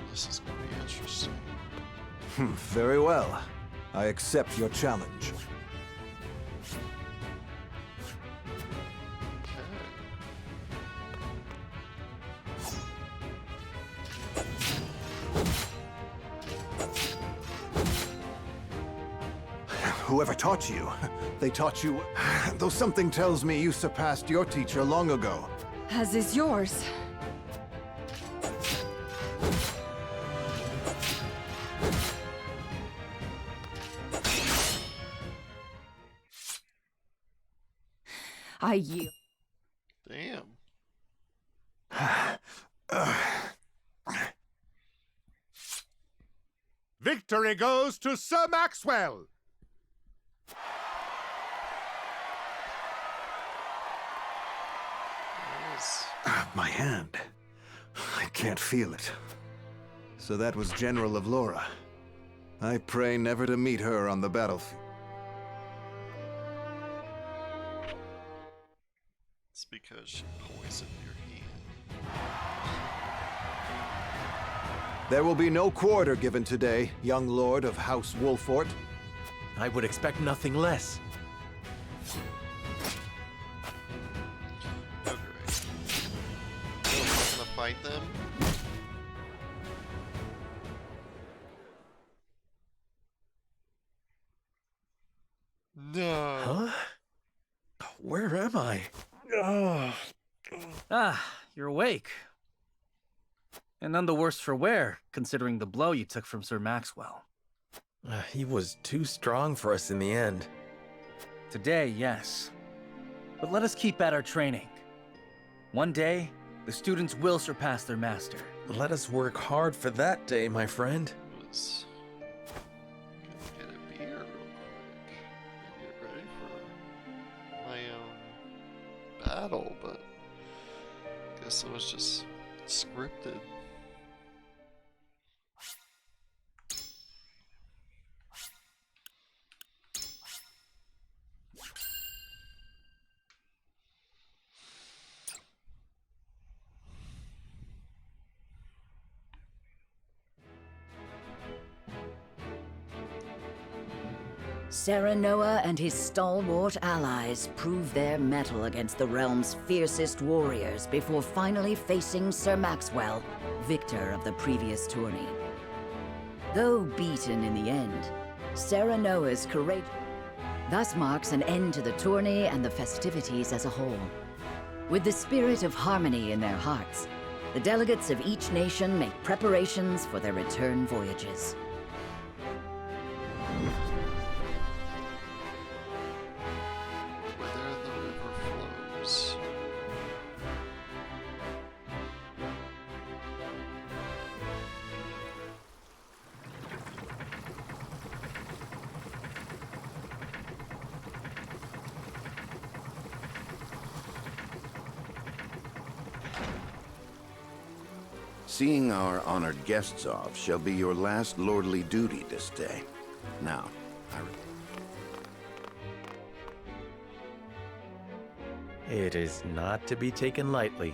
S1: This is going to be interesting.
S9: Very well. I accept your challenge. Whoever taught you? They taught you... Though something tells me you surpassed your teacher long ago.
S19: As is yours. I yield.
S1: Damn.
S13: Victory goes to Sir Maxwell!
S9: My hand. I can't feel it. So that was General Avlora. I pray never to meet her on the battlefield.
S1: It's because she poisoned your hand.
S9: There will be no quarter given today, young lord of House Wolfort.
S3: I would expect nothing less.
S1: Oh, great. So I'm not gonna fight them? No.
S3: Huh? Where am I?
S8: Ah, you're awake. And none the worse for wear, considering the blow you took from Sir Maxwell.
S3: He was too strong for us in the end.
S8: Today, yes. But let us keep at our training. One day, the students will surpass their master.
S3: Let us work hard for that day, my friend.
S1: Was gonna get a beer real quick and get ready for my own battle, but I guess it was just scripted.
S12: Serenoa and his stalwart allies prove their mettle against the realm's fiercest warriors before finally facing Sir Maxwell, victor of the previous tourney. Though beaten in the end, Serenoa's courage thus marks an end to the tourney and the festivities as a whole. With the spirit of harmony in their hearts, the delegates of each nation make preparations for their return voyages.
S1: Whither the river flows.
S10: Seeing our honored guests off shall be your last lordly duty this day. Now,
S3: It is not to be taken lightly.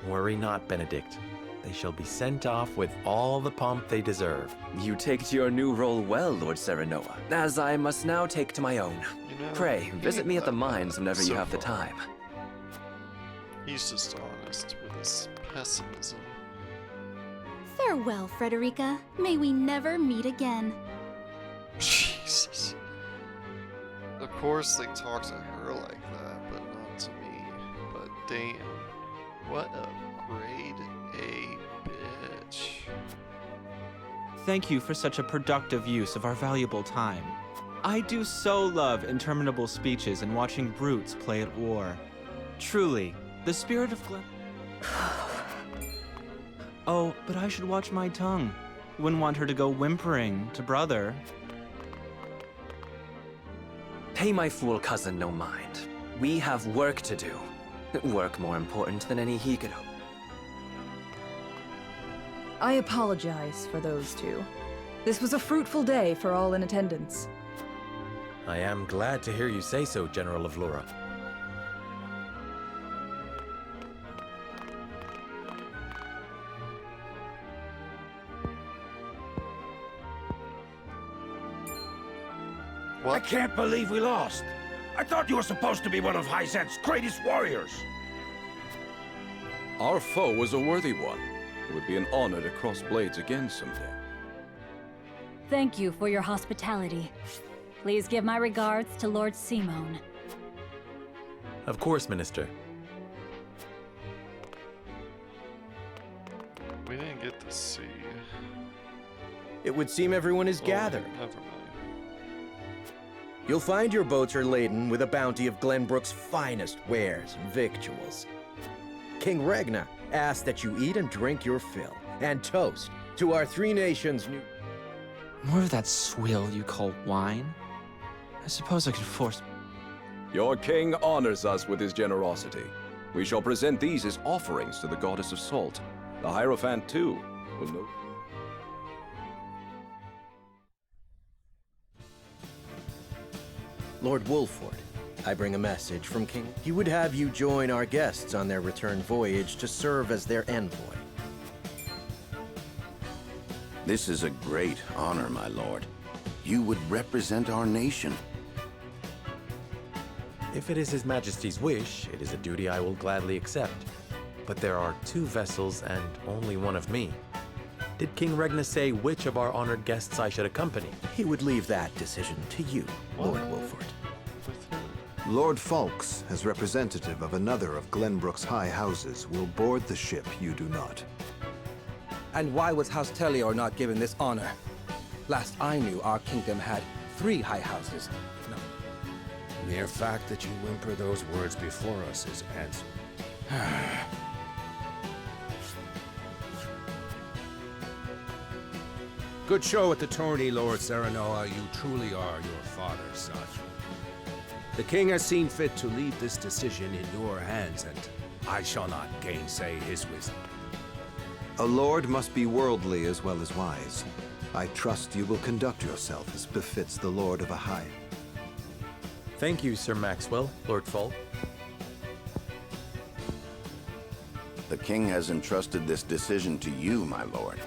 S3: Worry not, Benedict. They shall be sent off with all the pomp they deserve.
S2: You take to your new role well, Lord Serenoa, as I must now take to my own.
S1: You know,
S2: Pray, visit me at the mines whenever you
S1: so
S2: have the
S1: far.
S2: time.
S1: He's just honest with his pessimism.
S15: Farewell, Frederica. May we never meet again.
S1: Jesus. Of course they talk to her like that, but not to me. But damn, what a grade A bitch.
S14: Thank you for such a productive use of our valuable time. I do so love interminable speeches and watching brutes play at war. Truly, the spirit of Oh, but I should watch my tongue. Wouldn't want her to go whimpering to brother.
S2: Pay my fool cousin no mind. We have work to do. Work more important than any he could hope.
S19: I apologize for those two. This was a fruitful day for all in attendance.
S3: I am glad to hear you say so, General of Lura.
S17: I can't believe we lost. I thought you were supposed to be one of Hyzant's greatest warriors.
S18: Our foe was a worthy one. It would be an honor to cross blades again someday.
S4: Thank you for your hospitality. Please give my regards to Lord Simone.
S3: Of course, Minister.
S1: We didn't get to see.
S16: It would seem everyone is gathered.
S1: Never mind.
S16: You'll find your boats are laden with a bounty of Glenbrook's finest wares and victuals. King Regna asks that you eat and drink your fill, and toast to our three nations' new...
S14: More of that swill you call wine? I suppose I could force...
S18: Your king honors us with his generosity. We shall present these as offerings to the goddess of salt. The Hierophant, too, will know...
S16: Lord Wolford, I bring a message from King. He would have you join our guests on their return voyage to serve as their envoy.
S10: This is a great honor, my lord. You would represent our nation.
S3: If it is His Majesty's wish, it is a duty I will gladly accept. But there are 2 vessels and only one of me. Did King Regna say which of our honored guests I should accompany?
S16: He would leave that decision to you, Lord Wolford.
S9: Lord Falks, as representative of another of Glenbrook's high houses, will board the ship you do not.
S20: And why was House Tellior not given this honor? Last I knew, our kingdom had 3 high houses. No.
S11: Mere fact that you whimper those words before us is answer. Good show at the tourney, Lord Serenoa. You truly are your father's son. The king has seen fit to leave this decision in your hands, and I shall not gainsay his wisdom.
S9: A lord must be worldly as well as wise. I trust you will conduct yourself as befits the lord of a high.
S3: Thank you, Sir Maxwell, Lord Falk.
S10: The king has entrusted this decision to you, my lord.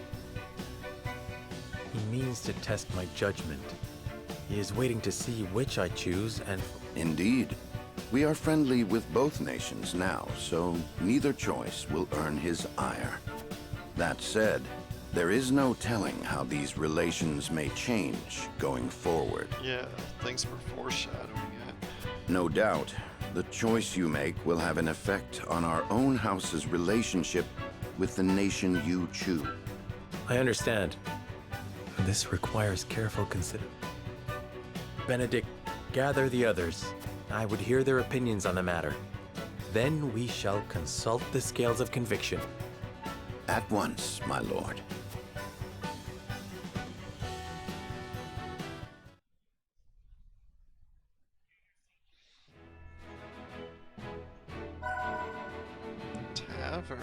S3: He means to test my judgment. He is waiting to see which I choose and...
S10: Indeed. We are friendly with both nations now, so neither choice will earn his ire. That said, there is no telling how these relations may change going forward.
S1: Yeah, thanks for foreshadowing it.
S10: No doubt, the choice you make will have an effect on our own house's relationship with the nation you choose.
S3: I understand. This requires careful consideration. Benedict, gather the others. I would hear their opinions on the matter. Then we shall consult the scales of conviction.
S10: At once, my lord.
S1: Tavern.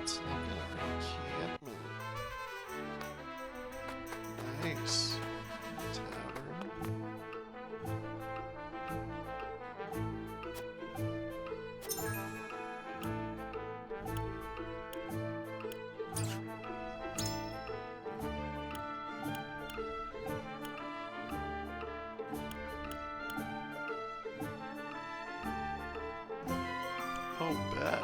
S1: Let's look at our encampment. Nice. Tavern. Oh, bad.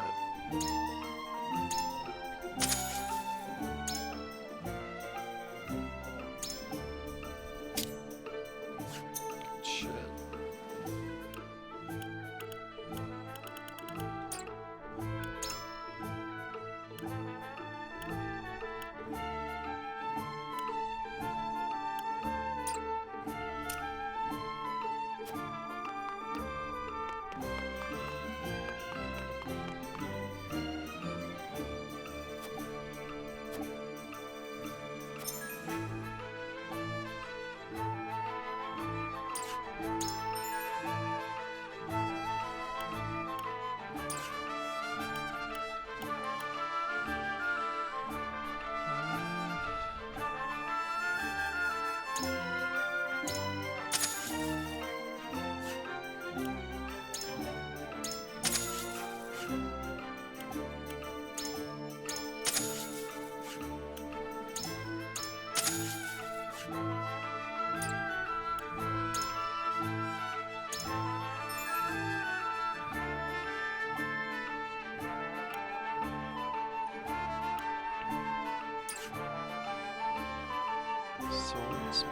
S1: Excuse me.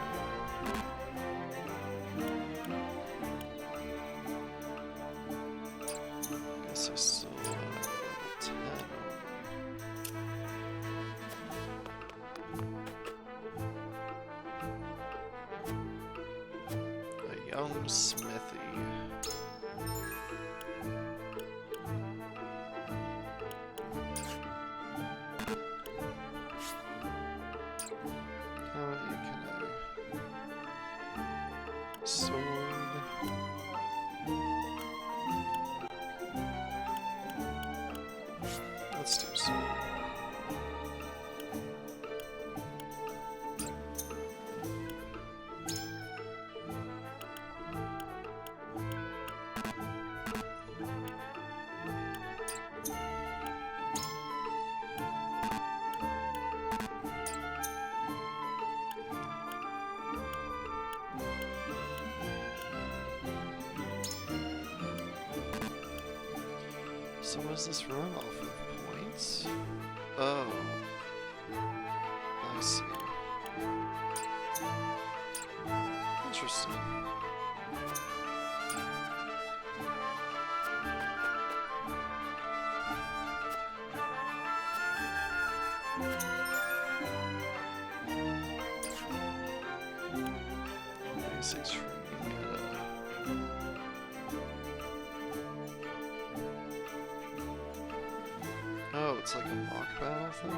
S1: Guess I still level 10 only. A young smithy. Sword. Let's do sword. So was this run off of points? Oh. I see. Interesting. Basic training at Oh, it's like a mock battle thing?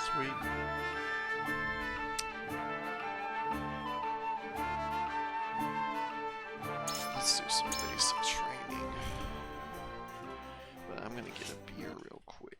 S1: Sweet. Let's do some basic training. But I'm gonna get a beer real quick.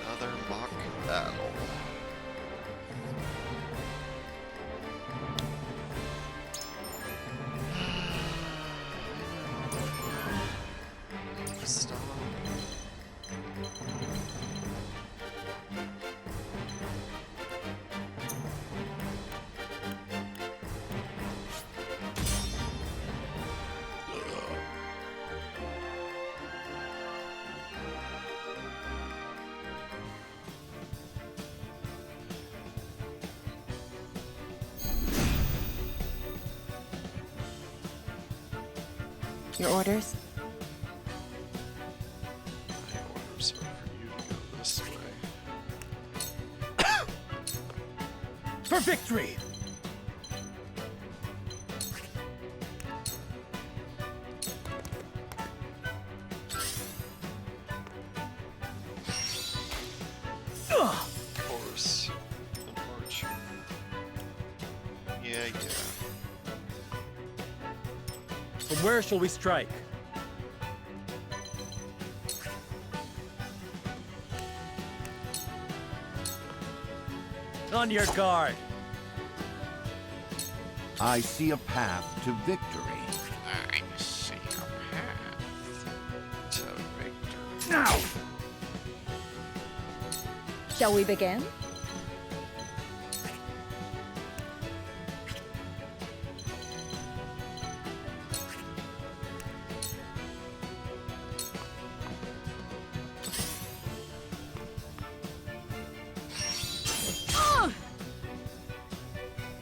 S1: Another mock battle. Stop.
S6: Your orders?
S1: My orders are for you to go this way.
S8: For victory!
S1: Horse and archer. Yeah.
S3: From where shall we strike? On your guard!
S10: I see a path to victory.
S1: I see a path to victory.
S8: Now!
S19: Shall we begin?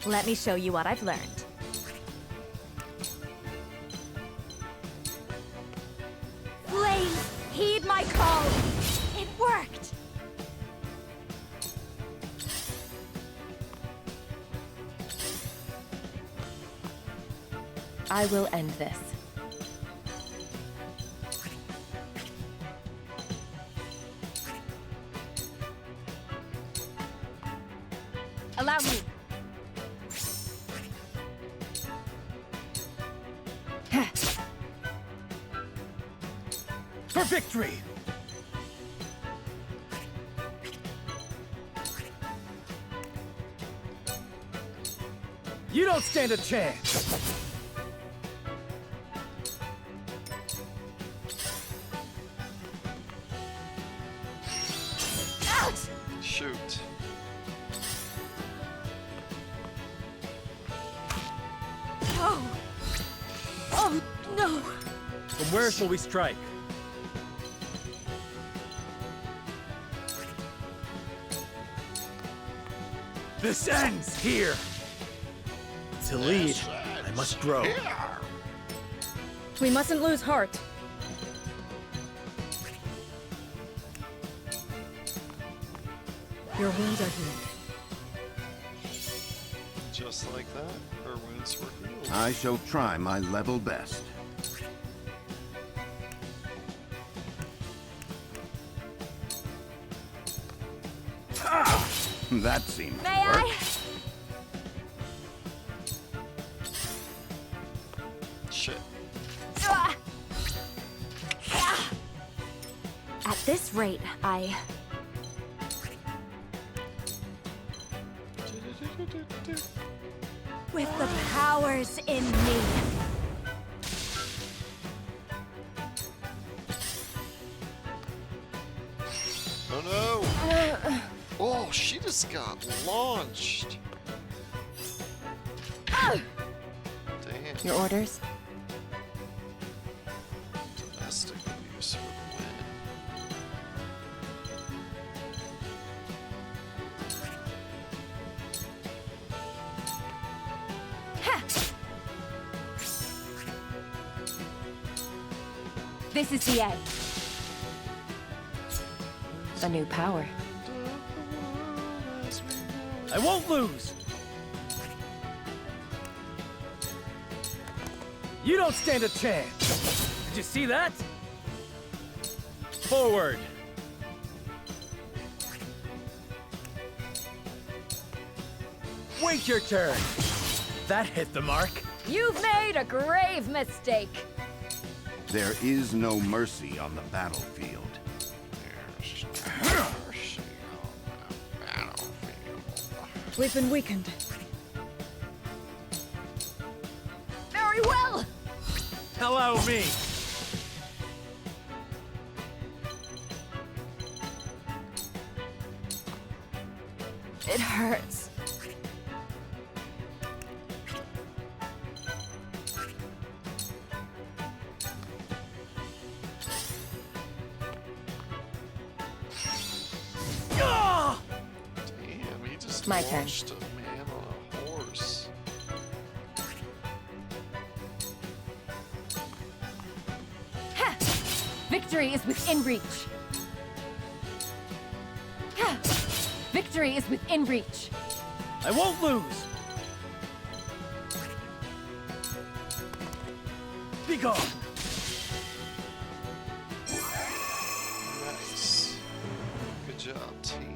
S6: Let me show you what I've learned. Flames, heed my call! It worked!
S19: I will end this.
S6: Allow me.
S8: For victory! You don't stand a chance!
S1: Shoot.
S6: Oh! Oh, no!
S3: From where shall we strike? This ends here! To lead, I must grow.
S19: We mustn't lose heart. Your wounds are healed.
S1: Just like that, her wounds were healed.
S10: I shall try my level best. That seemed to
S6: May
S10: work.
S6: I?
S1: Shit.
S6: At this rate, with the powers in me.
S1: Oh no! Oh, she just got launched. Damn.
S19: Your orders?
S1: Domestic abuse for the win.
S6: This is the end.
S19: A new power.
S8: I won't lose! You don't stand a chance! Did you see that? Forward! Wait your turn! That hit the mark.
S6: You've made a grave mistake.
S10: There is no mercy on the battlefield.
S19: We've been weakened.
S6: Very well.
S8: Allow me!
S6: It hurts.
S1: Damn, he just
S19: My turn.
S1: launched a man on a horse.
S6: Ha! Victory is within reach. Ha! Victory is within reach.
S8: I won't lose! Be gone!
S1: Nice. Good job, team.